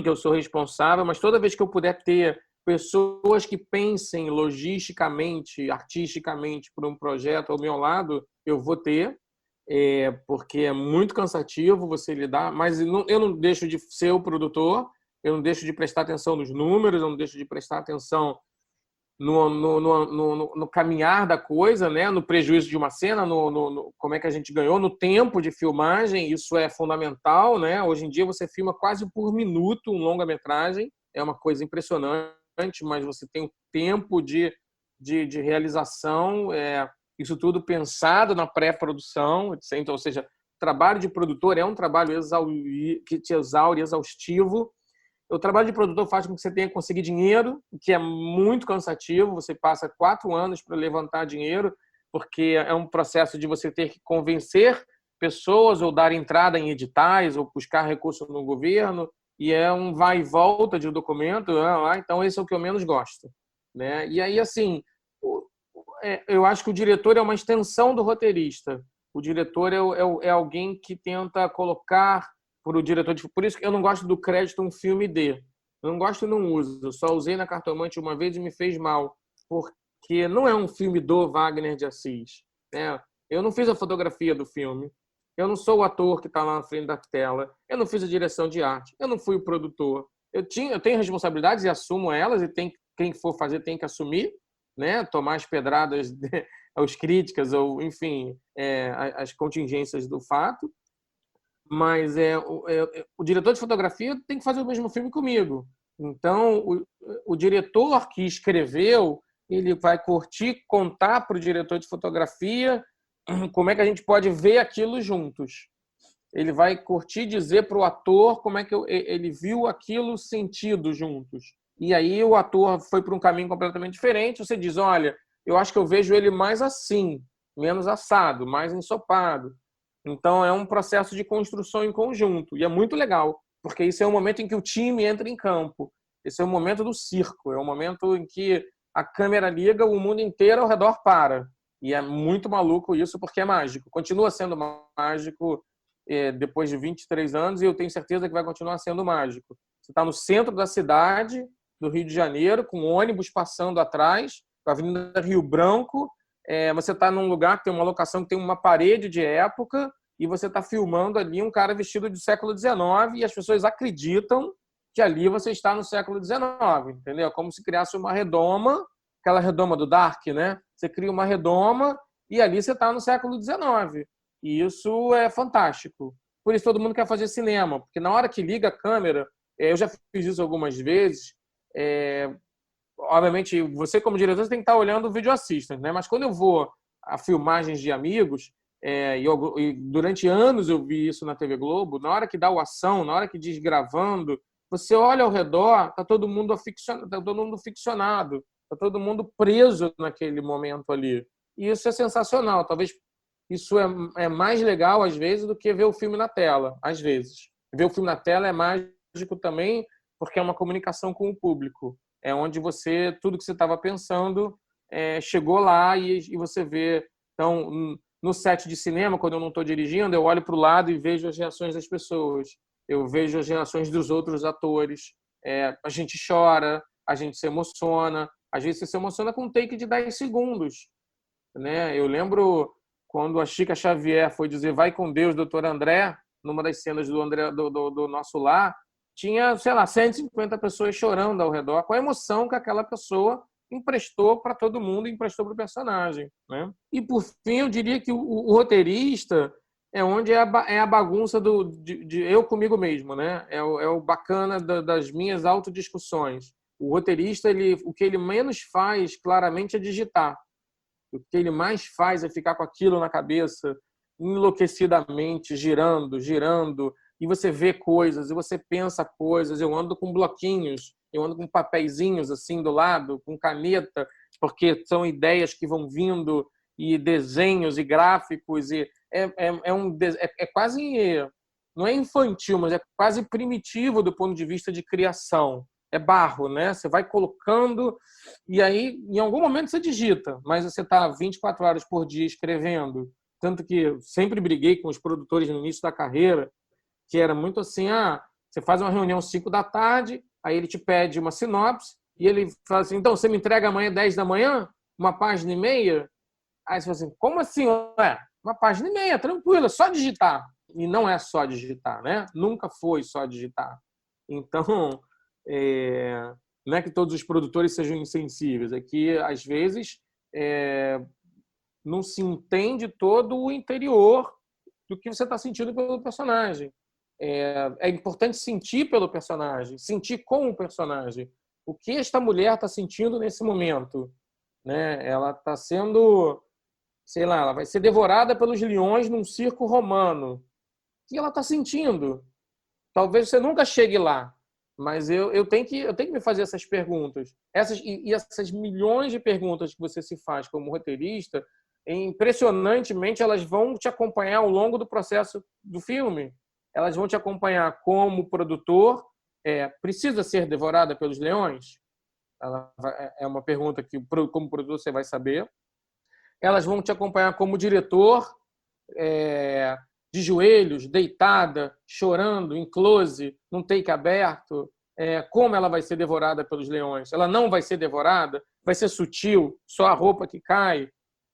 que eu sou responsável, mas toda vez que eu puder ter pessoas que pensem logisticamente, artisticamente por um projeto ao meu lado, eu vou ter, porque é muito cansativo você lidar, mas eu não deixo de ser o produtor, eu não deixo de prestar atenção nos números, eu não deixo de prestar atenção no caminhar da coisa, né? No prejuízo de uma cena, no como é que a gente ganhou, no tempo de filmagem, isso é fundamental, né? Hoje em dia você filma quase por minuto um longa-metragem, é uma coisa impressionante, mas você tem o tempo de realização, isso tudo pensado na pré-produção, então, ou seja, o trabalho de produtor é um trabalho que te exaure, exaustivo. O trabalho de produtor faz com que você tenha que conseguir dinheiro, o que é muito cansativo. Você passa 4 anos para levantar dinheiro, porque é um processo de você ter que convencer pessoas ou dar entrada em editais ou buscar recurso no governo, e é um vai e volta de documento. Então, esse é o que eu menos gosto, né? E aí, assim, eu acho que o diretor é uma extensão do roteirista. O diretor é alguém que tenta colocar por o diretor. Por isso que eu não gosto do crédito um filme de. Eu não gosto e não uso. Eu só usei na Cartomante uma vez e me fez mal, porque não é um filme do Wagner de Assis, né? Eu não fiz a fotografia do filme, eu não sou o ator que está lá na frente da tela, eu não fiz a direção de arte, eu não fui o produtor. Eu tenho responsabilidades e assumo elas, e quem for fazer tem que assumir, né? Tomar as pedradas aos críticas, ou enfim, as contingências do fato. Mas o diretor de fotografia tem que fazer o mesmo filme comigo. Então, o diretor que escreveu, ele vai curtir contar para o diretor de fotografia como é que a gente pode ver aquilo juntos. Ele vai curtir dizer para o ator como é que ele viu aquilo sentido juntos. E aí o ator foi para um caminho completamente diferente. Você diz, olha, eu acho que eu vejo ele mais assim. menos assado, mais ensopado. Então, é um processo de construção em conjunto. E é muito legal, porque isso é o momento em que o time entra em campo. Esse é o momento do circo, é o momento em que a câmera liga, o mundo inteiro ao redor para. E é muito maluco isso, porque é mágico. Continua sendo mágico depois de 23 anos, e eu tenho certeza que vai continuar sendo mágico. Você está no centro da cidade, do Rio de Janeiro, com ônibus passando atrás, com a Avenida Rio Branco. Você está num lugar que tem uma locação que tem uma parede de época, e você está filmando ali um cara vestido do século XIX, e as pessoas acreditam que ali você está no século XIX, entendeu? Como se criasse uma redoma, aquela redoma do Dark, né? Você cria uma redoma e ali você está no século XIX. E isso é fantástico. Por isso todo mundo quer fazer cinema, porque na hora que liga a câmera, eu já fiz isso algumas vezes, obviamente você como diretor você tem que estar olhando o video assistant, né? Mas quando eu vou a filmagens de amigos, e durante anos eu vi isso na TV Globo, na hora que dá o ação, na hora que diz gravando, você olha ao redor, está todo mundo ficcionado, está todo mundo preso naquele momento ali. E isso é sensacional. Talvez isso é mais legal, às vezes, do que ver o filme na tela, às vezes. Ver o filme na tela é mágico também, porque é uma comunicação com o público. É onde tudo que você estava pensando chegou lá e você vê. Então, no set de cinema, quando eu não estou dirigindo, eu olho para o lado e vejo as reações das pessoas. Eu vejo as reações dos outros atores. A gente chora, a gente se emociona. Às vezes você se emociona com um take de 10 segundos. Né? Eu lembro quando a Chica Xavier foi dizer vai com Deus, doutor André, numa das cenas do Nosso Lar, tinha, sei lá, 150 pessoas chorando ao redor, com a emoção que aquela pessoa emprestou para todo mundo, emprestou para o personagem. Né? E, por fim, eu diria que o roteirista é onde é a bagunça de eu comigo mesmo, né? É o bacana das minhas autodiscussões. O roteirista, o que ele menos faz, claramente, é digitar. O que ele mais faz é ficar com aquilo na cabeça, enlouquecidamente, girando, e você vê coisas, e você pensa coisas. Eu ando com bloquinhos, eu ando com papeizinhos assim do lado, com caneta, porque são ideias que vão vindo, e desenhos e gráficos, e é quase, não é infantil, mas é quase primitivo do ponto de vista de criação. É barro, né? Você vai colocando e aí, em algum momento, você digita, mas você está 24 horas por dia escrevendo. Tanto que eu sempre briguei com os produtores no início da carreira, que era muito assim, você faz uma reunião às 5 da tarde, aí ele te pede uma sinopse, e ele fala assim, então, você me entrega amanhã 10 da manhã? Uma página e meia? Aí você fala assim, como assim? Uma página e meia, tranquila, só digitar. E não é só digitar, né? Nunca foi só digitar. Então, não é que todos os produtores sejam insensíveis, é que, às vezes, não se entende todo o interior do que você está sentindo pelo personagem. É importante sentir pelo personagem, sentir com o personagem. O que esta mulher está sentindo nesse momento? Né? Ela está sendo, sei lá, ela vai ser devorada pelos leões num circo romano. O que ela está sentindo? Talvez você nunca chegue lá, mas eu tenho que me fazer essas perguntas. Essas milhões de perguntas que você se faz como roteirista, impressionantemente, elas vão te acompanhar ao longo do processo do filme. Elas vão te acompanhar como produtor. Precisa ser devorada pelos leões? É uma pergunta que, como produtor, você vai saber. Elas vão te acompanhar como diretor, de joelhos, deitada, chorando, em close, num take aberto. Como ela vai ser devorada pelos leões? Ela não vai ser devorada? Vai ser sutil, só a roupa que cai?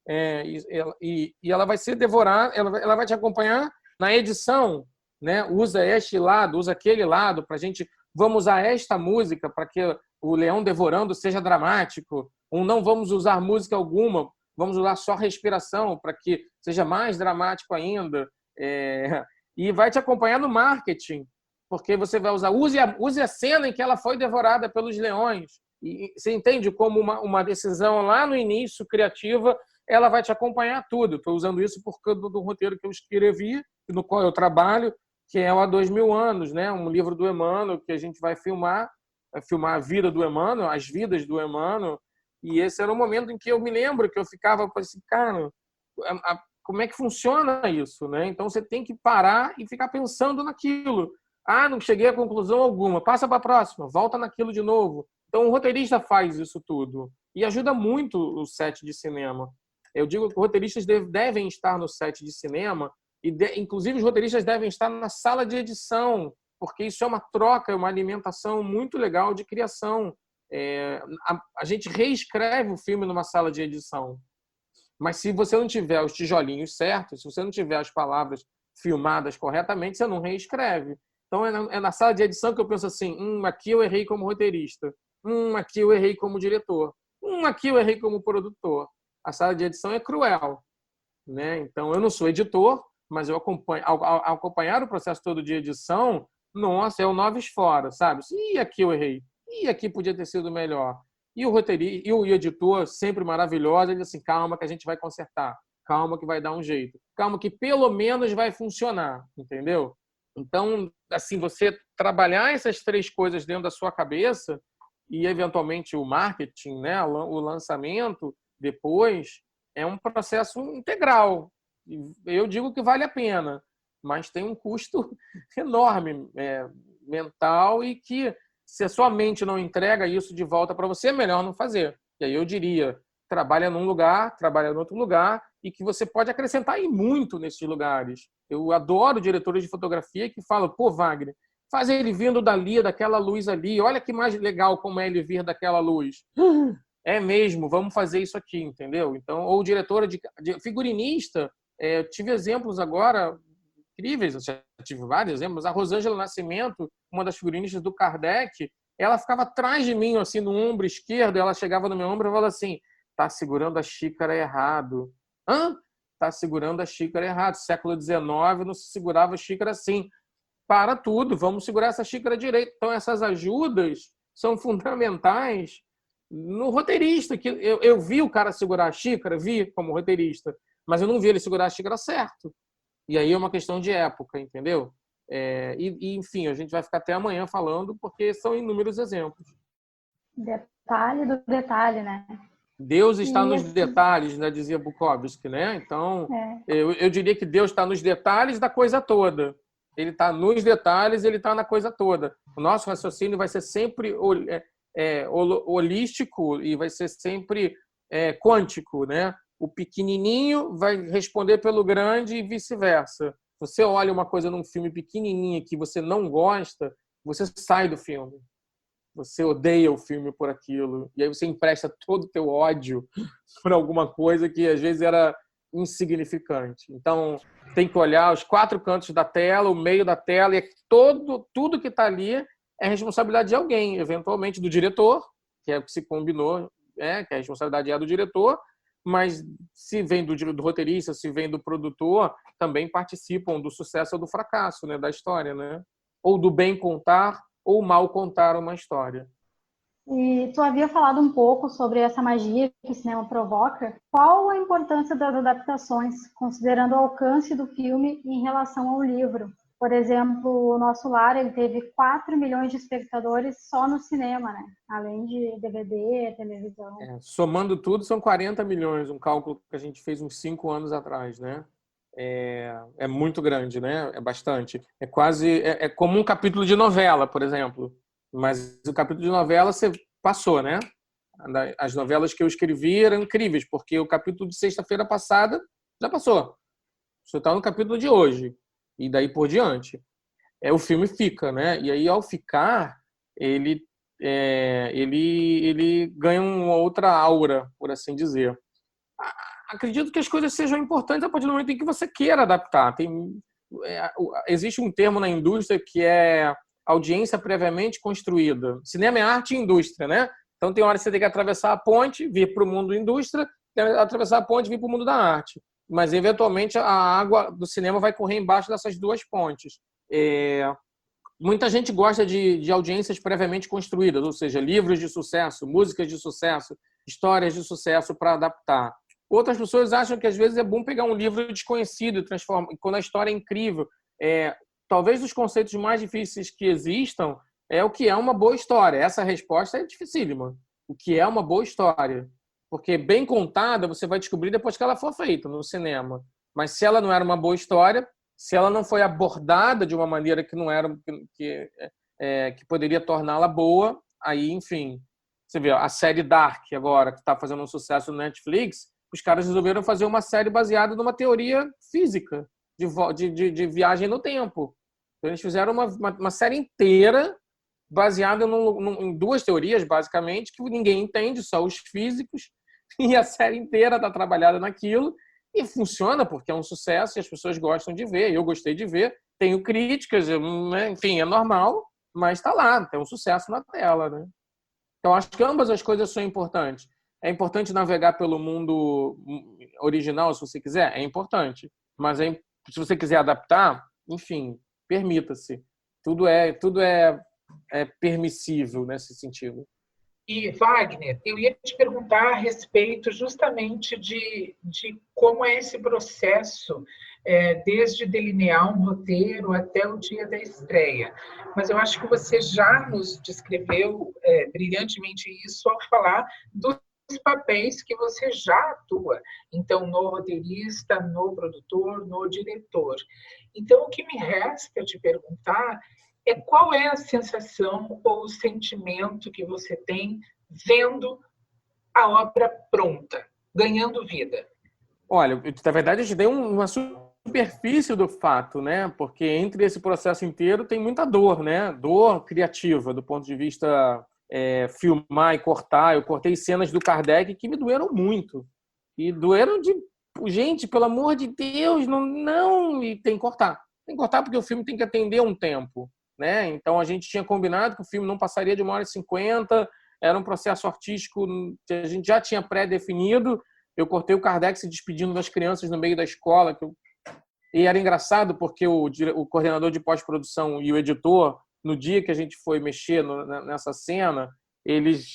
E ela vai ser devorada, ela vai te acompanhar na edição, né? Usa este lado, usa aquele lado, para a gente. Vamos usar esta música para que o leão devorando seja dramático, ou não vamos usar música alguma, vamos usar só respiração para que seja mais dramático ainda. E vai te acompanhar no marketing, porque você vai usar, use a cena em que ela foi devorada pelos leões. E você entende como uma decisão lá no início criativa, ela vai te acompanhar tudo. Estou usando isso por causa do roteiro que eu escrevi, no qual eu trabalho, que é o Há 2000 Anos, né? Um livro do Emmanuel que a gente vai filmar a vida do Emmanuel, as vidas do Emmanuel. E esse era o momento em que eu me lembro que eu ficava assim, cara, como é que funciona isso, né? Então você tem que parar e ficar pensando naquilo. Ah, não cheguei a conclusão alguma. Passa para a próxima, volta naquilo de novo. Então o roteirista faz isso tudo e ajuda muito o set de cinema. Eu digo que os roteiristas devem estar no set de cinema e, inclusive, os roteiristas devem estar na sala de edição, porque isso é uma troca, é uma alimentação muito legal de criação. A gente reescreve o filme numa sala de edição. Mas se você não tiver os tijolinhos certos, se você não tiver as palavras filmadas corretamente, você não reescreve. Então, é na sala de edição que eu penso assim, aqui eu errei como roteirista, aqui eu errei como diretor, aqui eu errei como produtor. A sala de edição é cruel, né? Então, eu não sou editor, mas eu acompanho, ao acompanhar o processo todo de edição, nossa, é o noves fora, sabe? E aqui eu errei, e aqui podia ter sido melhor. E o roteirista, e o editor, sempre maravilhoso, ele diz assim, calma que a gente vai consertar, calma que vai dar um jeito, calma que pelo menos vai funcionar, entendeu? Então, assim, você trabalhar essas três coisas dentro da sua cabeça e, eventualmente, o marketing, né, o lançamento, depois, é um processo integral. Eu digo que vale a pena, mas tem um custo enorme mental e que, se a sua mente não entrega isso de volta para você, é melhor não fazer. E aí eu diria, trabalha num lugar, trabalha em outro lugar e que você pode acrescentar em muito nesses lugares. Eu adoro diretores de fotografia que falam, pô, Wagner, faz ele vindo dali, daquela luz ali, olha que mais legal como é ele vir daquela luz. É mesmo, vamos fazer isso aqui, entendeu? Então, ou diretora de figurinista, tive exemplos agora incríveis, eu já tive vários exemplos. A Rosângela Nascimento, uma das figurinistas do Kardec, ela ficava atrás de mim, assim, no ombro esquerdo, ela chegava no meu ombro e falava assim, tá segurando a xícara errado. Hã? Tá segurando a xícara errado. Século XIX não se segurava a xícara assim. Para tudo, vamos segurar essa xícara direito. Então, essas ajudas são fundamentais no roteirista. Que eu vi o cara segurar a xícara, vi como roteirista, mas eu não vi ele segurar a xícara certo. E aí é uma questão de época, entendeu? Enfim, a gente vai ficar até amanhã falando, porque são inúmeros exemplos. Detalhe do detalhe, né? Deus está nos detalhes, né, dizia Bukowski, né? Então, eu diria que Deus está nos detalhes da coisa toda. Ele está nos detalhes, ele está na coisa toda. O nosso raciocínio vai ser sempre holístico e vai ser sempre quântico, né? O pequenininho vai responder pelo grande e vice-versa. Você olha uma coisa num filme pequenininho que você não gosta, você sai do filme. Você odeia o filme por aquilo. E aí você empresta todo o teu ódio por alguma coisa que às vezes era insignificante. Então, tem que olhar os 4 cantos da tela, o meio da tela, e tudo que está ali é responsabilidade de alguém, eventualmente do diretor, que é o que se combinou, que a responsabilidade é do diretor, mas se vem do roteirista, se vem do produtor, também participam do sucesso ou do fracasso, né, da história, né? Ou do bem contar ou mal contar uma história. E tu havia falado um pouco sobre essa magia que o cinema provoca. Qual a importância das adaptações, considerando o alcance do filme em relação ao livro? Por exemplo, o Nosso Lar, ele teve 4 milhões de espectadores só no cinema, né? Além de DVD, televisão. Somando tudo, são 40 milhões, um cálculo que a gente fez uns 5 anos atrás, né? É muito grande, né? É bastante. É quase... É como um capítulo de novela, por exemplo. Mas o capítulo de novela você passou, né? As novelas que eu escrevi eram incríveis, porque o capítulo de sexta-feira passada já passou. Você está no capítulo de hoje. E daí por diante. O filme fica, né? E aí, ao ficar, ele ganha uma outra aura, por assim dizer. Acredito que as coisas sejam importantes a partir do momento em que você queira adaptar. Existe um termo na indústria que é audiência previamente construída. Cinema é arte e indústria, né? Então tem hora que você tem que atravessar a ponte, vir para o mundo da indústria, atravessar a ponte e vir para o mundo da arte. Mas, eventualmente, a água do cinema vai correr embaixo dessas duas pontes. Muita gente gosta de audiências previamente construídas, ou seja, livros de sucesso, músicas de sucesso, histórias de sucesso para adaptar. Outras pessoas acham que, às vezes, é bom pegar um livro desconhecido e transformar, quando a história é incrível. Talvez os conceitos mais difíceis que existam é o que é uma boa história. Essa resposta é dificílima. O que é uma boa história? Porque bem contada, você vai descobrir depois que ela for feita no cinema. Mas se ela não era uma boa história, se ela não foi abordada de uma maneira que não era que poderia torná-la boa, aí, enfim, você vê a série Dark agora, que está fazendo um sucesso no Netflix, os caras resolveram fazer uma série baseada numa teoria física de viagem no tempo. Então, eles fizeram uma série inteira baseada em duas teorias, basicamente, que ninguém entende, só os físicos, e a série inteira está trabalhada naquilo, e funciona porque é um sucesso e as pessoas gostam de ver. Eu gostei de ver, tenho críticas, enfim, é normal, mas está lá, tem um sucesso na tela, né? Então, acho que ambas as coisas são importantes. É importante navegar pelo mundo original, se você quiser, é importante. Mas se você quiser adaptar, enfim, permita-se. Tudo é permissível nesse sentido. E, Wagner, eu ia te perguntar a respeito justamente de como é esse processo, desde delinear um roteiro até o dia da estreia. Mas eu acho que você já nos descreveu brilhantemente isso ao falar dos papéis que você já atua. Então, no roteirista, no produtor, no diretor. Então, o que me resta te perguntar qual é a sensação ou o sentimento que você tem vendo a obra pronta, ganhando vida? Olha, na verdade, eu te dei uma superfície do fato, né? Porque entre esse processo inteiro tem muita dor, né? Dor criativa, do ponto de vista filmar e cortar. Eu cortei cenas do Kardec que me doeram muito. E doeram de... Gente, pelo amor de Deus, não! E tem que cortar. Tem que cortar porque o filme tem que atender um tempo. Né? Então a gente tinha combinado que o filme não passaria de 1h50, era um processo artístico que a gente já tinha pré-definido. Eu cortei o Kardec se despedindo das crianças no meio da escola, e era engraçado porque o coordenador de pós-produção e o editor, no dia que a gente foi mexer nessa cena, eles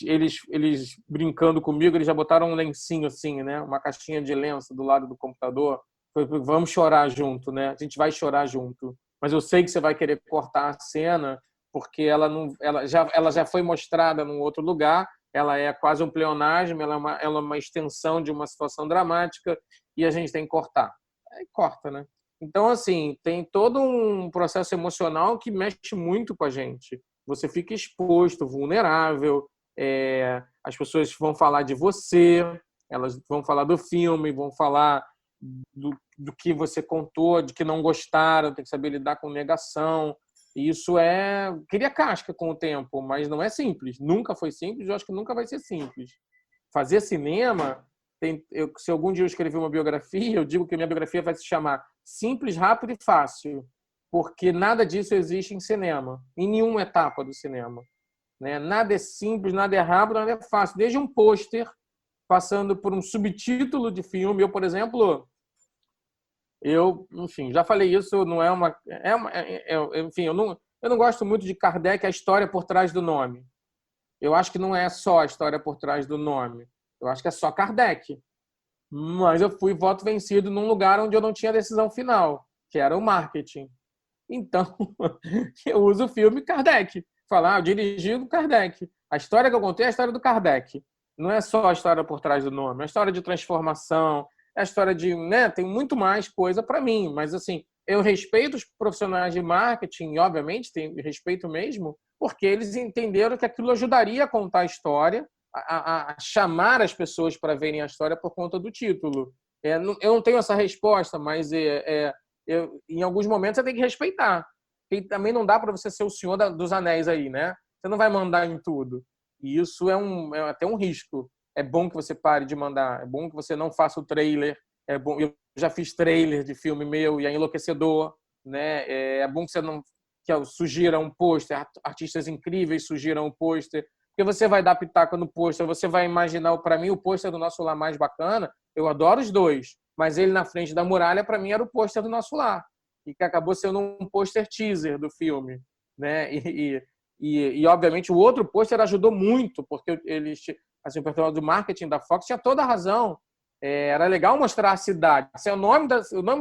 brincando comigo, eles já botaram um lencinho assim, né? Uma caixinha de lenço do lado do computador. Vamos chorar junto, né? A gente vai chorar junto. Mas eu sei que você vai querer cortar a cena porque ela já foi mostrada num outro lugar, ela é quase um pleonasmo, ela é uma extensão de uma situação dramática e a gente tem que cortar. Aí corta, né? Então, assim, tem todo um processo emocional que mexe muito com a gente. Você fica exposto, vulnerável, as pessoas vão falar de você, elas vão falar do filme, vão falar do que você contou, de que não gostaram, tem que saber lidar com negação. E isso cria casca com o tempo, mas não é simples. Nunca foi simples, eu acho que nunca vai ser simples. Fazer cinema, se algum dia eu escrever uma biografia, eu digo que minha biografia vai se chamar Simples, Rápido e Fácil, porque nada disso existe em cinema, em nenhuma etapa do cinema. Né? Nada é simples, nada é rápido, nada é fácil. Desde um pôster, passando por um subtítulo de filme. Eu, por exemplo... enfim, já falei isso, não é uma... enfim, eu não gosto muito de Kardec, a história por trás do nome. Eu acho que não é só a história por trás do nome. Eu acho que é só Kardec. Mas eu fui voto vencido num lugar onde eu não tinha decisão final, que era o marketing. Então, eu uso o filme Kardec. Falar, eu dirigi o Kardec. A história que eu contei é a história do Kardec. Não é só a história por trás do nome, é a história de transformação, é a história de... né, tem muito mais coisa para mim, mas assim, eu respeito os profissionais de marketing, e obviamente respeito mesmo, porque eles entenderam que aquilo ajudaria a contar a história, a chamar as pessoas para verem a história por conta do título. Eu não tenho essa resposta, mas em alguns momentos você tem que respeitar. E também não dá para você ser o senhor dos anéis aí, né? Você não vai mandar em tudo. E isso é até um risco. É bom que você pare de mandar. É bom que você não faça o trailer. É bom. Eu já fiz trailer de filme meu e é enlouquecedor, né? É bom que você não sugira um pôster. Artistas incríveis sugiram um pôster. Porque você vai dar pitaco no pôster. Você vai imaginar, para mim, o pôster do Nosso Lar mais bacana. Eu adoro os dois. Mas ele na frente da muralha, para mim, era o pôster do Nosso Lar. E que acabou sendo um pôster teaser do filme, né? E obviamente, o outro pôster ajudou muito, porque assim, o pessoal do marketing da Fox tinha toda a razão. Era legal mostrar a cidade. Assim, o nome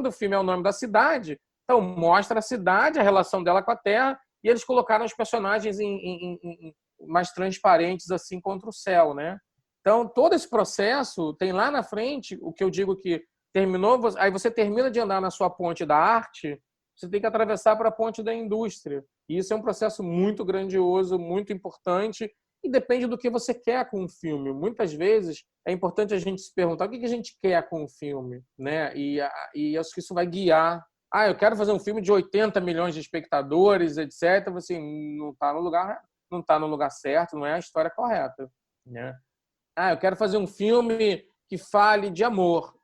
do filme é o nome da cidade, então mostra a cidade, a relação dela com a Terra, e eles colocaram os personagens mais transparentes assim contra o céu, né? Então, todo esse processo tem lá na frente, o que eu digo que terminou, aí você termina de andar na sua ponte da arte, você tem que atravessar para a ponte da indústria. E isso é um processo muito grandioso, muito importante, e depende do que você quer com o filme. Muitas vezes é importante a gente se perguntar o que a gente quer com o filme, né? E acho que isso vai guiar. Eu quero fazer um filme de 80 milhões de espectadores, etc. Você não está no lugar certo, não é a história correta, né? Eu quero fazer um filme que fale de amor.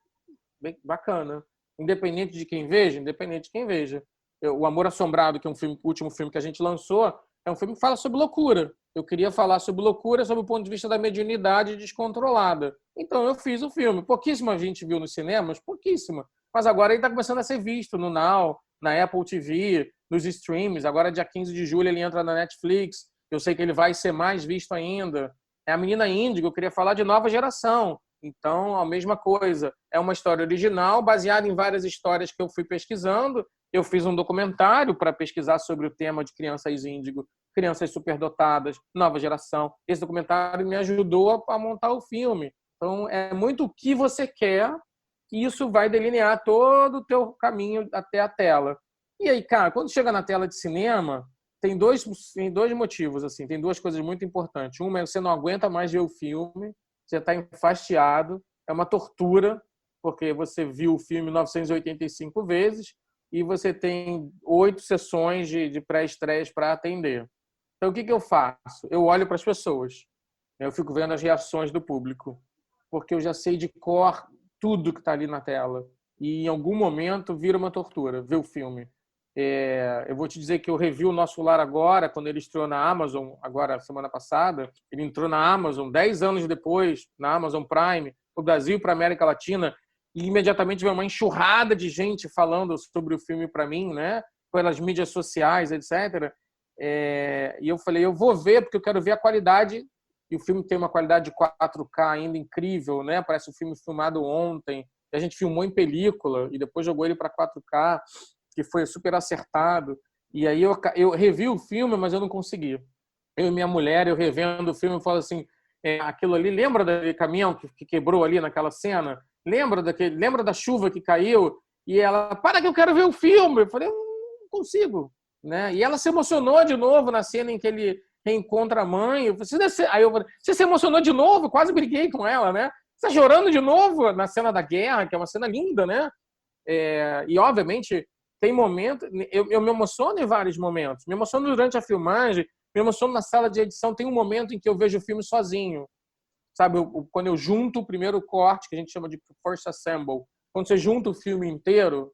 Bem bacana. Independente de quem veja, independente de quem veja. O Amor Assombrado, que é o último filme que a gente lançou, é um filme que fala sobre loucura. Eu queria falar sobre loucura sob o ponto de vista da mediunidade descontrolada. Então eu fiz o filme. Pouquíssima gente viu nos cinemas, pouquíssima. Mas agora ele está começando a ser visto no Now, na Apple TV, nos streams. Agora, dia 15 de julho, ele entra na Netflix. Eu sei que ele vai ser mais visto ainda. É a Menina Índigo, eu queria falar de nova geração. Então, a mesma coisa. É uma história original, baseada em várias histórias que eu fui pesquisando. Eu fiz um documentário para pesquisar sobre o tema de crianças índigo, crianças superdotadas, nova geração. Esse documentário me ajudou a montar o filme. Então, é muito o que você quer, e isso vai delinear todo o teu caminho até a tela. E aí, cara, quando chega na tela de cinema, tem dois motivos, assim, tem duas coisas muito importantes. Uma é que você não aguenta mais ver o filme, você está enfastiado, é uma tortura, porque você viu o filme 985 vezes e você tem 8 sessões de pré-estreias para atender. Então, o que eu faço? Eu olho para as pessoas, eu fico vendo as reações do público, porque eu já sei de cor tudo que está ali na tela. E em algum momento vira uma tortura ver o filme. Eu vou te dizer que eu revi o Nosso Lar agora, quando ele estreou na Amazon, agora semana passada. Ele entrou na Amazon 10 anos depois, na Amazon Prime, para o Brasil, para a América Latina, e imediatamente veio uma enxurrada de gente falando sobre o filme para mim, né? Pelas mídias sociais, etc. E eu falei, eu vou ver, porque eu quero ver a qualidade. E o filme tem uma qualidade de 4K ainda incrível, né? Parece um filme filmado ontem. A gente filmou em película e depois jogou ele para 4K, que foi super acertado. E aí eu revi o filme, mas eu não consegui. Eu e minha mulher, eu revendo o filme, eu falo assim, aquilo ali, lembra daquele caminhão que quebrou ali naquela cena? Lembra da chuva que caiu? E ela, para que eu quero ver o filme. Eu falei, eu não consigo, né? E ela se emocionou de novo na cena em que ele reencontra a mãe. Aí eu falei, você se emocionou de novo? Quase briguei com ela, né? Você está chorando de novo na cena da guerra, que é uma cena linda, né? E, obviamente, tem momentos... Eu me emociono em vários momentos. Me emociono durante a filmagem, me emociono na sala de edição. Tem um momento em que eu vejo o filme sozinho. Sabe? Quando eu junto o primeiro corte, que a gente chama de First Assemble. Quando você junta o filme inteiro,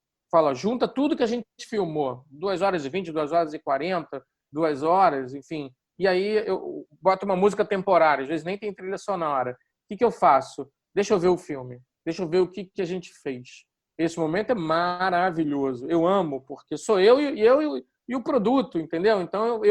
junta tudo que a gente filmou. 2h20, 2h40, 2 horas, enfim. E aí eu boto uma música temporária. Às vezes nem tem trilha sonora. O que eu faço? Deixa eu ver o filme. Deixa eu ver o que a gente fez. Esse momento é maravilhoso. Eu amo, porque sou eu e o produto, entendeu? Então,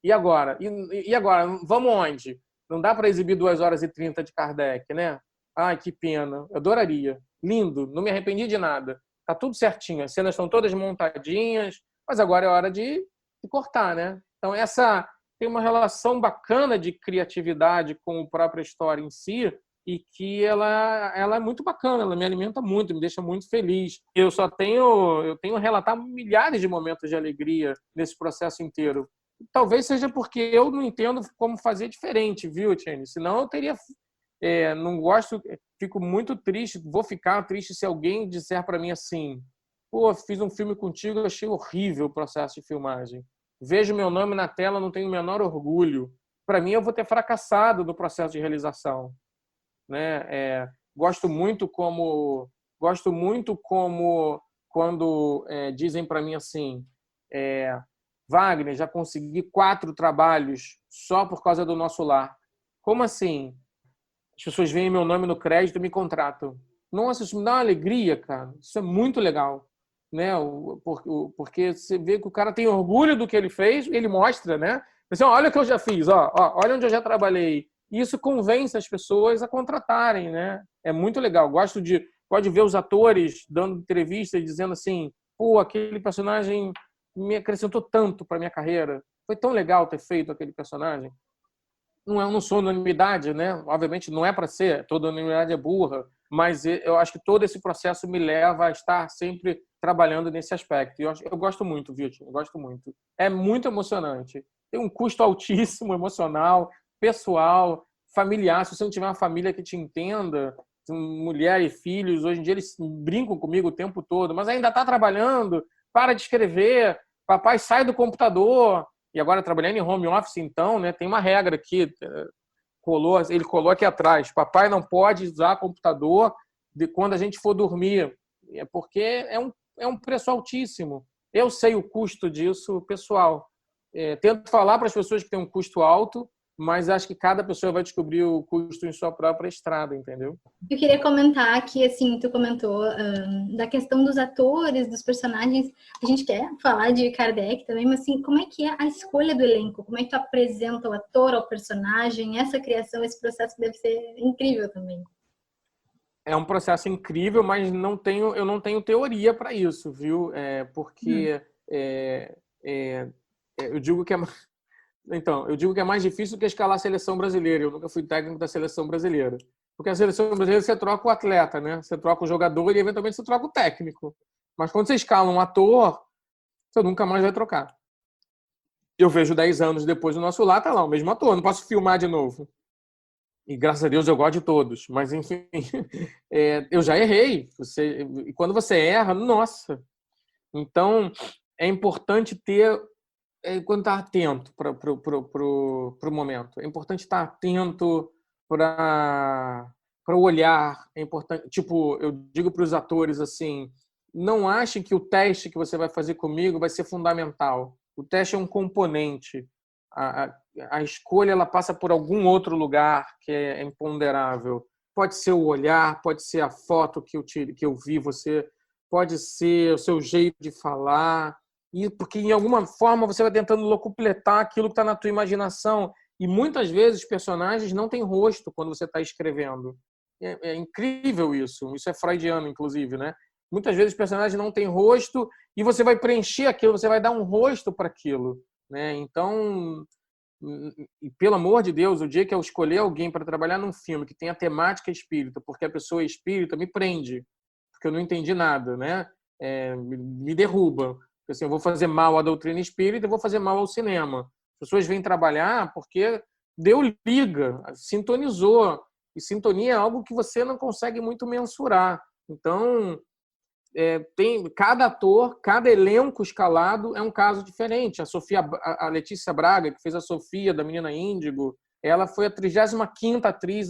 e agora? E agora? Vamos onde? Não dá para exibir 2h30 de Kardec, né? Ai, que pena. Eu adoraria. Lindo. Não me arrependi de nada. Tá tudo certinho. As cenas estão todas montadinhas, mas agora é hora de cortar, né? Então, essa tem uma relação bacana de criatividade com a própria história em si, e que ela é muito bacana, ela me alimenta muito, me deixa muito feliz. Eu tenho a relatar milhares de momentos de alegria nesse processo inteiro. Talvez seja porque eu não entendo como fazer diferente, viu, Tiene? Senão eu teria... não gosto, fico muito triste, vou ficar triste se alguém disser para mim assim, pô, fiz um filme contigo, achei horrível o processo de filmagem. Vejo meu nome na tela, não tenho o menor orgulho. Para mim, eu vou ter fracassado no processo de realização. Né? Gosto muito como quando dizem para mim assim, Wagner, já consegui 4 trabalhos só por causa do Nosso Lar. Como assim? As pessoas veem meu nome no crédito e me contratam. Nossa, isso me dá uma alegria, cara. Isso é muito legal. Né? Porque você vê que o cara tem orgulho do que ele fez, ele mostra, né? Assim, olha o que eu já fiz, olha onde eu já trabalhei. E isso convence as pessoas a contratarem, né? É muito legal. Pode ver os atores dando entrevista e dizendo assim, pô, aquele personagem me acrescentou tanto para minha carreira. Foi tão legal ter feito aquele personagem. não sou unanimidade, né? Obviamente não é para ser, toda unanimidade é burra, mas eu acho que todo esse processo me leva a estar sempre trabalhando nesse aspecto. E eu gosto muito, Vitor, eu gosto muito. É muito emocionante. Tem um custo altíssimo emocional, pessoal, familiar. Se você não tiver uma família que te entenda, mulher e filhos, hoje em dia eles brincam comigo o tempo todo, mas ainda está trabalhando, para de escrever, papai sai do computador. E agora trabalhando em home office, então, né, tem uma regra aqui, ele colou aqui atrás, papai não pode usar computador quando a gente for dormir, porque é um preço altíssimo. Eu sei o custo disso, pessoal. Tento falar para as pessoas que tem um custo alto, mas acho que cada pessoa vai descobrir o custo em sua própria estrada, entendeu? Eu queria comentar que, assim, tu comentou da questão dos atores, dos personagens. A gente quer falar de Kardec também, mas, assim, como é que é a escolha do elenco? Como é que tu apresenta o ator ao personagem? Essa criação, esse processo deve ser incrível também. É um processo incrível, mas eu não tenho teoria para isso, viu? Porque eu digo que eu digo que é mais difícil que escalar a seleção brasileira. Eu nunca fui técnico da seleção brasileira. Porque a seleção brasileira você troca o atleta, né? Você troca o jogador e eventualmente você troca o técnico. Mas quando você escala um ator, você nunca mais vai trocar. Eu vejo 10 anos depois do nosso lá, tá lá o mesmo ator. Não posso filmar de novo. E graças a Deus eu gosto de todos. Mas enfim, eu já errei. E quando você erra, nossa. Então é importante ter quando estar atento para o momento. É importante estar atento para o olhar. É importante, tipo, eu digo para os atores assim, não achem que o teste que você vai fazer comigo vai ser fundamental. O teste é um componente. A escolha ela passa por algum outro lugar que é imponderável. Pode ser o olhar, pode ser a foto que eu vi você, pode ser o seu jeito de falar. Porque, em alguma forma, você vai tentando locupletar aquilo que está na tua imaginação. E, muitas vezes, os personagens não têm rosto quando você está escrevendo. É incrível isso. Isso é freudiano, inclusive, né? Muitas vezes, os personagens não têm rosto e você vai preencher aquilo, você vai dar um rosto para aquilo, né? Então, pelo amor de Deus, o dia que eu escolher alguém para trabalhar num filme que tenha temática espírita, porque a pessoa é espírita, me prende. Porque eu não entendi nada, né? Me derruba. Assim, eu vou fazer mal à doutrina espírita e vou fazer mal ao cinema. As pessoas vêm trabalhar porque deu liga, sintonizou. E sintonia é algo que você não consegue muito mensurar. Então, tem cada ator, cada elenco escalado é um caso diferente. A Letícia Braga, que fez a Sofia, da Menina Índigo, ela foi a 35ª atriz.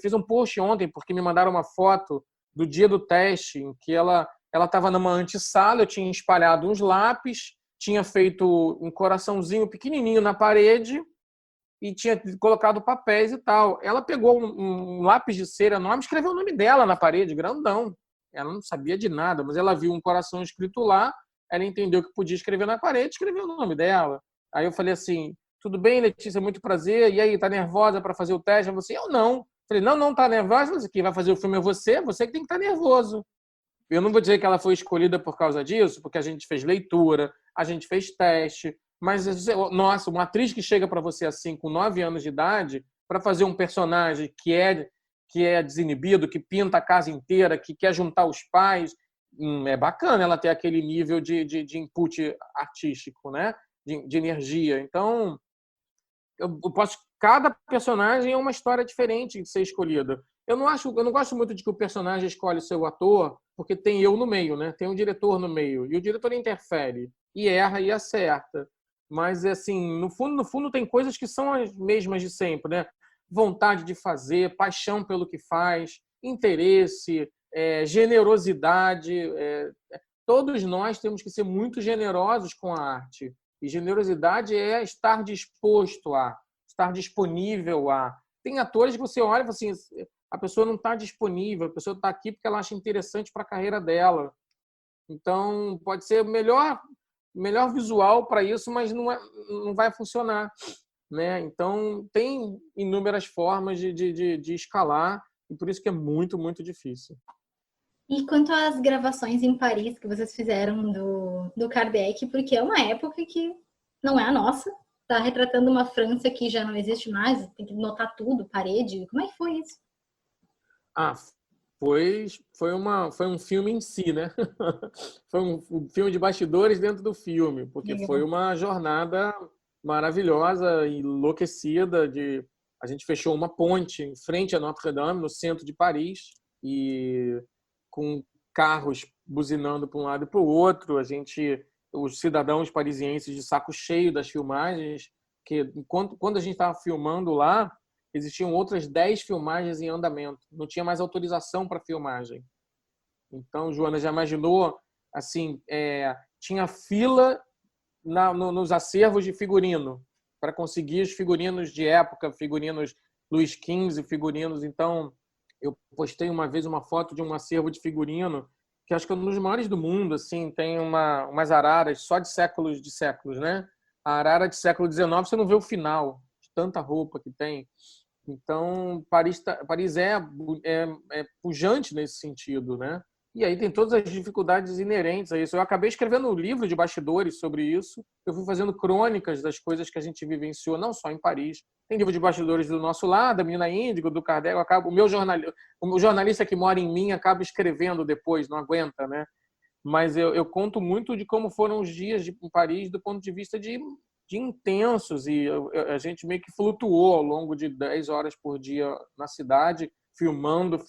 Fiz um post ontem, porque me mandaram uma foto do dia do teste, em que ela estava numa antessala, eu tinha espalhado uns lápis, tinha feito um coraçãozinho pequenininho na parede e tinha colocado papéis e tal. Ela pegou um lápis de cera enorme e escreveu o nome dela na parede, grandão. Ela não sabia de nada, mas ela viu um coração escrito lá, ela entendeu que podia escrever na parede, escreveu o nome dela. Aí eu falei assim, tudo bem, Letícia, muito prazer. E aí, tá nervosa para fazer o teste? Ela falou assim, eu não. Falei, não tá nervosa? Mas quem vai fazer o filme é você que tem que estar nervoso. Eu não vou dizer que ela foi escolhida por causa disso, porque a gente fez leitura, a gente fez teste, mas, nossa, uma atriz que chega para você assim, com 9 anos de idade, para fazer um personagem que é desinibido, que pinta a casa inteira, que quer juntar os pais, é bacana ela ter aquele nível de input artístico, né? De energia. Então, cada personagem é uma história diferente de ser escolhida. Eu não gosto muito de que o personagem escolhe seu ator, porque tem eu no meio, né? Tem o diretor no meio. E o diretor interfere, e erra e acerta. Mas, assim, no fundo, tem coisas que são as mesmas de sempre, né? Vontade de fazer, paixão pelo que faz, interesse, generosidade. Todos nós temos que ser muito generosos com a arte. E generosidade é estar disposto a, estar disponível a. Tem atores que você olha e fala assim, a pessoa não está disponível, a pessoa está aqui porque ela acha interessante para a carreira dela. Então, pode ser o melhor visual para isso, mas não vai funcionar, né? Então, tem inúmeras formas de escalar, e por isso que é muito, muito difícil. E quanto às gravações em Paris que vocês fizeram do Kardec, porque é uma época que não é a nossa, tá retratando uma França que já não existe mais, tem que notar tudo, parede. Como é que foi isso? Ah, foi um filme em si, né? Foi um filme de bastidores dentro do filme, porque Legal. foi uma jornada maravilhosa, enlouquecida. A gente fechou uma ponte em frente a Notre-Dame, no centro de Paris, e com carros buzinando para um lado e para o outro, os cidadãos parisienses de saco cheio das filmagens, que quando a gente estava filmando lá, existiam outras 10 filmagens em andamento. Não tinha mais autorização para filmagem. Então, Joana, já imaginou, assim, tinha fila nos acervos de figurino para conseguir os figurinos de época, figurinos Luís XV, figurinos. Então, eu postei uma vez uma foto de um acervo de figurino que acho que é um dos maiores do mundo, assim, tem umas araras só de séculos, né? A arara de século XIX, você não vê o final de tanta roupa que tem. Então, Paris é pujante nesse sentido, né? E aí tem todas as dificuldades inerentes a isso. Eu acabei escrevendo um livro de bastidores sobre isso. Eu fui fazendo crônicas das coisas que a gente vivenciou, não só em Paris. Tem livro de bastidores do nosso lado, da Menina Índigo, do Kardec. O jornalista que mora em mim acaba escrevendo depois, não aguenta, né? Mas eu conto muito de como foram os dias em Paris do ponto de vista de intensos, e a gente meio que flutuou ao longo de 10 horas por dia na cidade, filmando,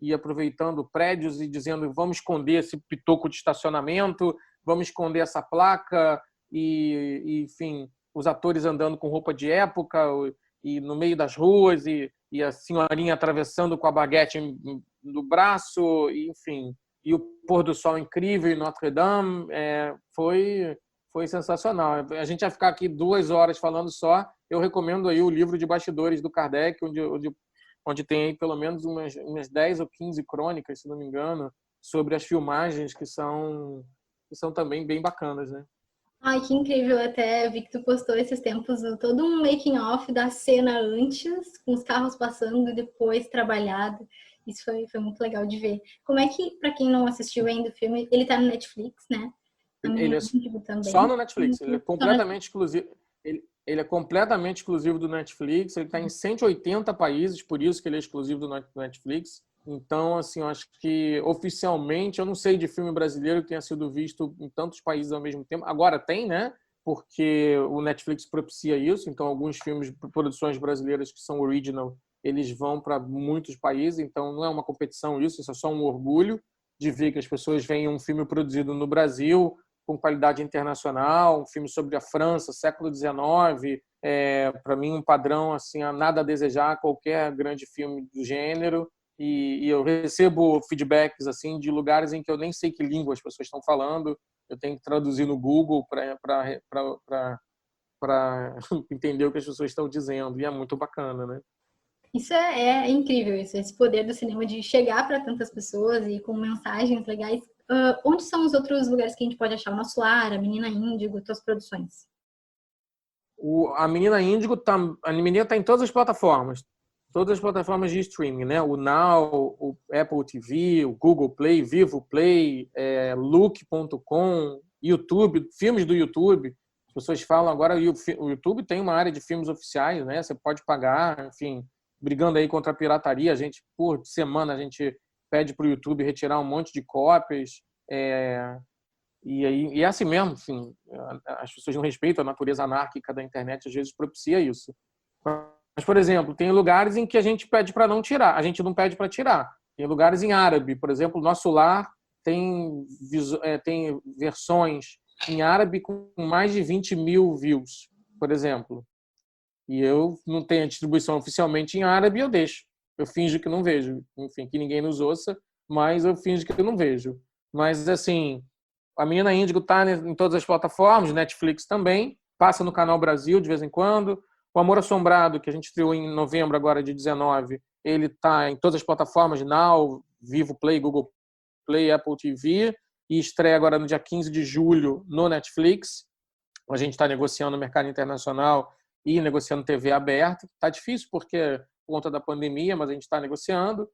e aproveitando prédios e dizendo vamos esconder esse pitoco de estacionamento, vamos esconder essa placa, enfim, os atores andando com roupa de época e no meio das ruas, e a senhorinha atravessando com a baguete no braço, enfim, e o pôr do sol incrível em Notre-Dame. Foi sensacional. A gente vai ficar aqui 2 horas falando só. Eu recomendo aí o livro de bastidores do Kardec, onde tem aí pelo menos umas 10 ou 15 crônicas, se não me engano, sobre as filmagens que são também bem bacanas, né? Ai, que incrível. Eu até vi que tu postou esses tempos todo um making off da cena antes, com os carros passando e depois trabalhado. Isso foi muito legal de ver. Como é que, para quem não assistiu ainda o filme, ele tá no Netflix, né? Ele é só no Netflix. Ele é completamente exclusivo. Ele é completamente exclusivo do Netflix. Ele está em 180 países, por isso que ele é exclusivo do Netflix. Então, assim, eu acho que oficialmente, eu não sei de filme brasileiro que tenha sido visto em tantos países ao mesmo tempo. Agora tem, né? Porque o Netflix propicia isso. Então, alguns filmes, produções brasileiras que são original, eles vão para muitos países. Então, não é uma competição isso é só um orgulho de ver que as pessoas veem um filme produzido no Brasil com qualidade internacional, um filme sobre a França, século XIX, para mim um padrão assim, a nada a desejar qualquer grande filme do gênero, e eu recebo feedbacks assim de lugares em que eu nem sei que língua as pessoas estão falando, eu tenho que traduzir no Google para entender o que as pessoas estão dizendo, e é muito bacana, né? Isso é incrível, esse poder do cinema de chegar para tantas pessoas e com mensagens legais. Onde são os outros lugares que a gente pode achar? O Nosso Lar, a Menina Índigo, tuas produções? A Menina Índigo tá em todas as plataformas de streaming, né? O Now, o Apple TV, o Google Play, Vivo Play, Look.com, YouTube, filmes do YouTube. As pessoas falam agora, o YouTube tem uma área de filmes oficiais, né? Você pode pagar, enfim, brigando aí contra a pirataria. A gente, por semana, a gente pede para o YouTube retirar um monte de cópias. E é assim mesmo, enfim, as pessoas não respeitam a natureza anárquica da internet, às vezes propicia isso. Mas, por exemplo, tem lugares em que a gente pede para não tirar, a gente não pede para tirar. Tem lugares em árabe, por exemplo, Nosso Lar tem versões em árabe com mais de 20 mil views, por exemplo. E eu não tenho a distribuição oficialmente em árabe, eu deixo. Eu finjo que não vejo. Enfim, que ninguém nos ouça, mas eu finjo que eu não vejo. Mas, assim, a Menina Índigo está em todas as plataformas, Netflix também, passa no Canal Brasil de vez em quando. O Amor Assombrado, que a gente estreou em novembro agora de 19, ele está em todas as plataformas, Now, Vivo Play, Google Play, Apple TV, e estreia agora no dia 15 de julho no Netflix. A gente está negociando no mercado internacional e negociando TV aberta. Está difícil porque por conta da pandemia, mas a gente está negociando.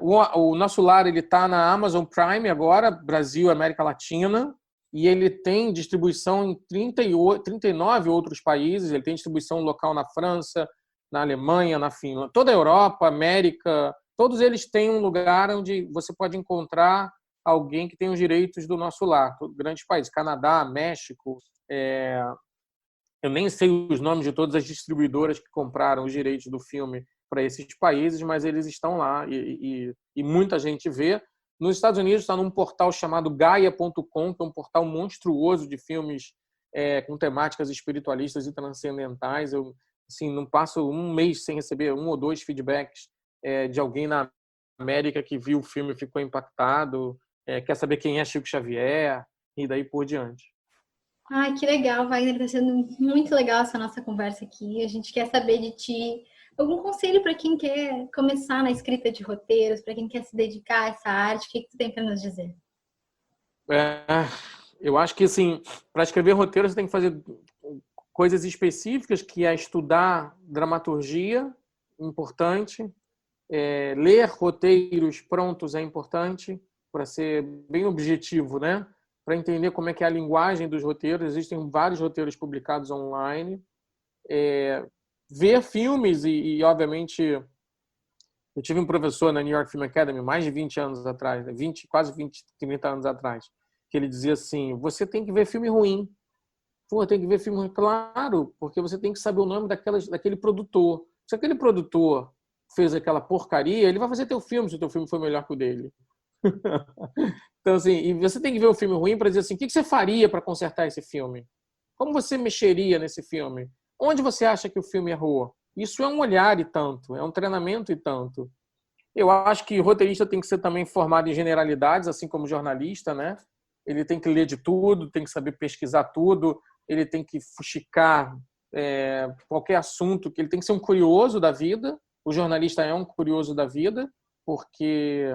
O Nosso Lar está na Amazon Prime agora, Brasil, América Latina. e ele tem distribuição em 39 outros países, ele tem distribuição local na França, na Alemanha, na Finlândia, toda a Europa, América, todos eles têm um lugar onde você pode encontrar alguém que tem os direitos do nosso lar, grandes países, Canadá, México, eu nem sei os nomes de todas as distribuidoras que compraram os direitos do filme para esses países, mas eles estão lá e muita gente vê. Nos Estados Unidos está num portal chamado Gaia.com, que é um portal monstruoso de filmes com temáticas espiritualistas e transcendentais. Eu assim, não passo um mês sem receber 1 ou 2 feedbacks de alguém na América que viu o filme e ficou impactado, quer saber quem é Chico Xavier e daí por diante. Ai, que legal, Wagner. Está sendo muito legal essa nossa conversa aqui. A gente quer saber de ti algum conselho para quem quer começar na escrita de roteiros, para quem quer se dedicar a essa arte. O que tu tem para nos dizer? Eu acho que, assim, para escrever roteiro, você tem que fazer coisas específicas, que é estudar dramaturgia, importante. Ler roteiros prontos é importante, para ser bem objetivo, né? Para entender como é que é a linguagem dos roteiros. Existem vários roteiros publicados online. Ver filmes e, obviamente, eu tive um professor na New York Film Academy mais de 20 anos atrás, quase 20, 30 anos atrás, que ele dizia assim, você tem que ver filme ruim. Pô, tem que ver filme ruim. Claro, porque você tem que saber o nome daquele produtor. Se aquele produtor fez aquela porcaria, ele vai fazer teu filme se o teu filme for melhor que o dele. Então, assim, e você tem que ver o filme ruim para dizer assim, o que você faria para consertar esse filme? Como você mexeria nesse filme? Onde você acha que o filme errou? Isso é um olhar e tanto, é um treinamento e tanto. Eu acho que o roteirista tem que ser também formado em generalidades, assim como jornalista, né? Ele tem que ler de tudo, tem que saber pesquisar tudo, ele tem que fuxicar qualquer assunto, que ele tem que ser um curioso da vida. O jornalista é um curioso da vida, porque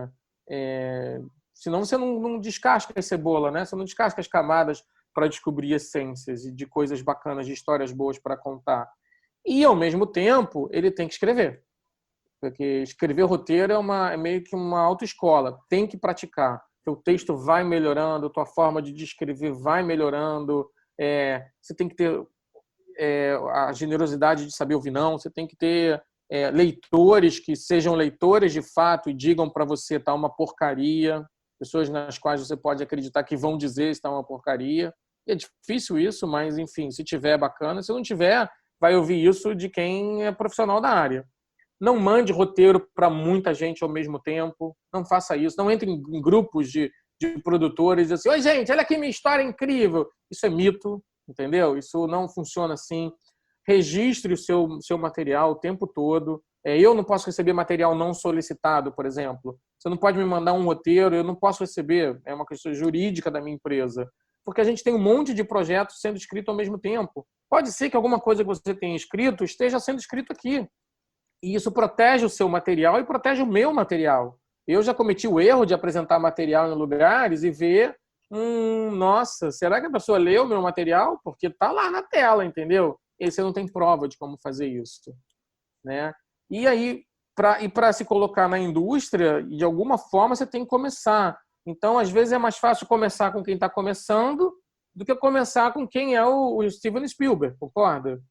senão você não descasca a cebola, né? Você não descasca as camadas para descobrir essências e de coisas bacanas, de histórias boas para contar. E, ao mesmo tempo, ele tem que escrever. Porque escrever roteiro é meio que uma autoescola. Tem que praticar. Teu texto vai melhorando, tua forma de descrever vai melhorando. Você tem que ter a generosidade de saber ouvir não. Você tem que ter leitores que sejam leitores de fato e digam para você tá uma porcaria. Pessoas nas quais você pode acreditar que vão dizer está uma porcaria. É difícil isso, mas, enfim, se tiver é bacana. Se não tiver, vai ouvir isso de quem é profissional da área. Não mande roteiro para muita gente ao mesmo tempo. Não faça isso. Não entre em grupos de produtores e diz assim, oi, gente, olha aqui minha história incrível. Isso é mito, entendeu? Isso não funciona assim. Registre o seu material o tempo todo. Eu não posso receber material não solicitado, por exemplo. Você não pode me mandar um roteiro, eu não posso receber. É uma questão jurídica da minha empresa. Porque a gente tem um monte de projetos sendo escrito ao mesmo tempo. Pode ser que alguma coisa que você tenha escrito esteja sendo escrito aqui. E isso protege o seu material e protege o meu material. Eu já cometi o erro de apresentar material em lugares e ver, nossa, será que a pessoa leu o meu material? Porque está lá na tela, entendeu? E você não tem prova de como fazer isso, né? E aí, para se colocar na indústria, de alguma forma você tem que começar. Então, às vezes, é mais fácil começar com quem está começando do que começar com quem é o Steven Spielberg, concorda?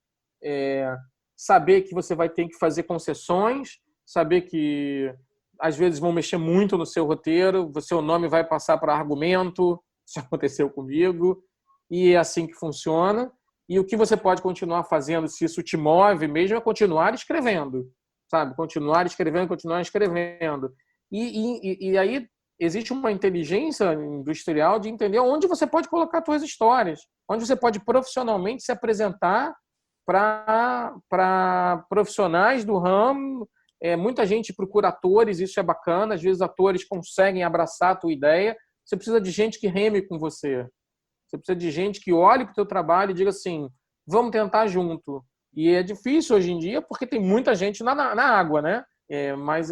Saber que você vai ter que fazer concessões, saber que, às vezes, vão mexer muito no seu roteiro, o seu nome vai passar para argumento, isso aconteceu comigo, e é assim que funciona. E o que você pode continuar fazendo, se isso te move mesmo, é continuar escrevendo, sabe? Continuar escrevendo, continuar escrevendo. E aí existe uma inteligência industrial de entender onde você pode colocar suas histórias, onde você pode profissionalmente se apresentar para profissionais do ramo. Muita gente procura atores, isso é bacana, às vezes atores conseguem abraçar a tua ideia. Você precisa de gente que reme com você. Você precisa de gente que olhe para o teu trabalho e diga assim, vamos tentar junto. E é difícil hoje em dia porque tem muita gente na água, né? Mas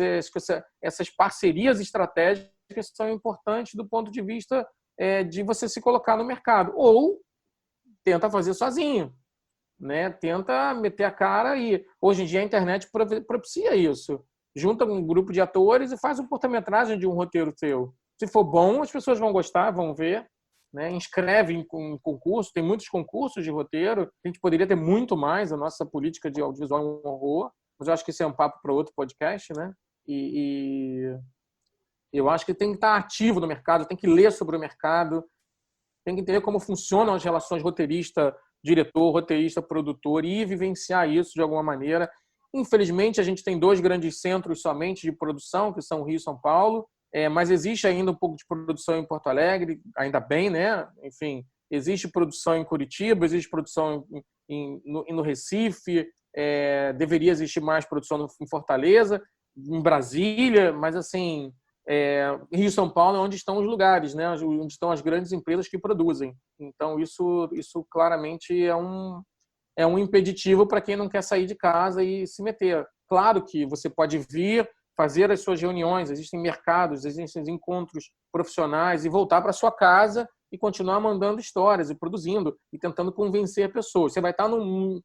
essas parcerias estratégicas são importantes do ponto de vista de você se colocar no mercado. Ou tenta fazer sozinho, né? Tenta meter a cara e hoje em dia a internet propicia isso. Junta um grupo de atores e faz um curta-metragem de um roteiro seu. Se for bom, as pessoas vão gostar, vão ver. né? Inscreve em concurso, tem muitos concursos de roteiro, a gente poderia ter muito mais, a nossa política de audiovisual é um horror, mas eu acho que isso é um papo para outro podcast, né? E eu acho que tem que estar ativo no mercado, tem que ler sobre o mercado, tem que entender como funcionam as relações roteirista-diretor, roteirista-produtor e vivenciar isso de alguma maneira. Infelizmente, a gente tem 2 grandes centros somente de produção, que são Rio e São Paulo, mas existe ainda um pouco de produção em Porto Alegre, ainda bem, né? Enfim, existe produção em Curitiba, existe produção no Recife, deveria existir mais produção em Fortaleza, em Brasília, mas assim, Rio e São Paulo é onde estão os lugares, né? Onde estão as grandes empresas que produzem. Então, isso claramente é um impeditivo para quem não quer sair de casa e se meter. Claro que você pode vir, fazer as suas reuniões, existem mercados, existem encontros profissionais e voltar para sua casa e continuar mandando histórias e produzindo e tentando convencer pessoas. Você vai estar num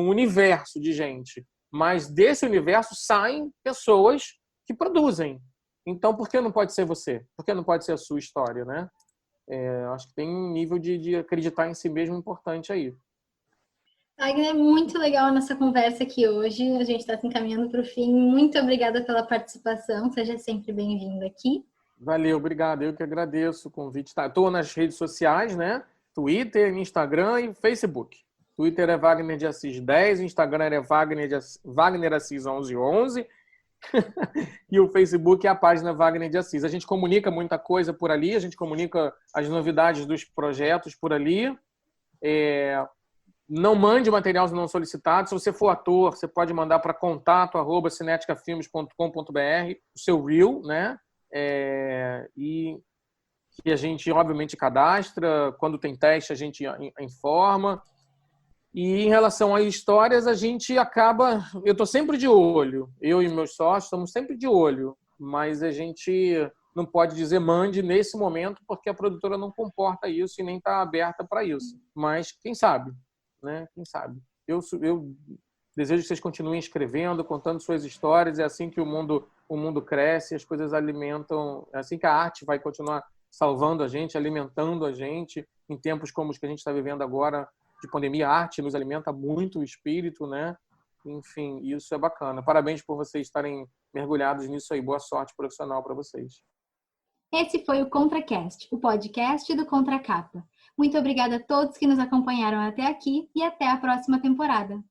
universo de gente, mas desse universo saem pessoas que produzem. Então, por que não pode ser você? Por que não pode ser a sua história, né? Acho que tem um nível de acreditar em si mesmo importante aí. Wagner, muito legal a nossa conversa aqui hoje. A gente está se encaminhando para o fim. Muito obrigada pela participação. Seja sempre bem-vindo aqui. Valeu, obrigado. Eu que agradeço o convite. Estou nas redes sociais, né? Twitter, Instagram e Facebook. Twitter é Wagner de Assis 10, Instagram é Wagner Assis 1111 e o Facebook é a página Wagner de Assis. A gente comunica muita coisa por ali, a gente comunica as novidades dos projetos por ali. Não mande materiais não solicitados. Se você for ator, você pode mandar para contato@cineticafilmes.com.br o seu reel, né? E a gente, obviamente, cadastra. Quando tem teste, a gente informa. E em relação às histórias, a gente acaba... Eu estou sempre de olho. Eu e meus sócios estamos sempre de olho. Mas a gente não pode dizer mande nesse momento, porque a produtora não comporta isso e nem está aberta para isso. Mas quem sabe? Né? Quem sabe? Eu desejo que vocês continuem escrevendo, contando suas histórias. É assim que o mundo cresce, as coisas alimentam. É assim que a arte vai continuar salvando a gente, alimentando a gente. Em tempos como os que a gente está vivendo agora, de pandemia, a arte nos alimenta muito o espírito, né? Enfim, isso é bacana. Parabéns por vocês estarem mergulhados nisso aí. Boa sorte profissional para vocês. Esse foi o ContraCast, o podcast do Contracapa. Muito obrigada a todos que nos acompanharam até aqui e até a próxima temporada.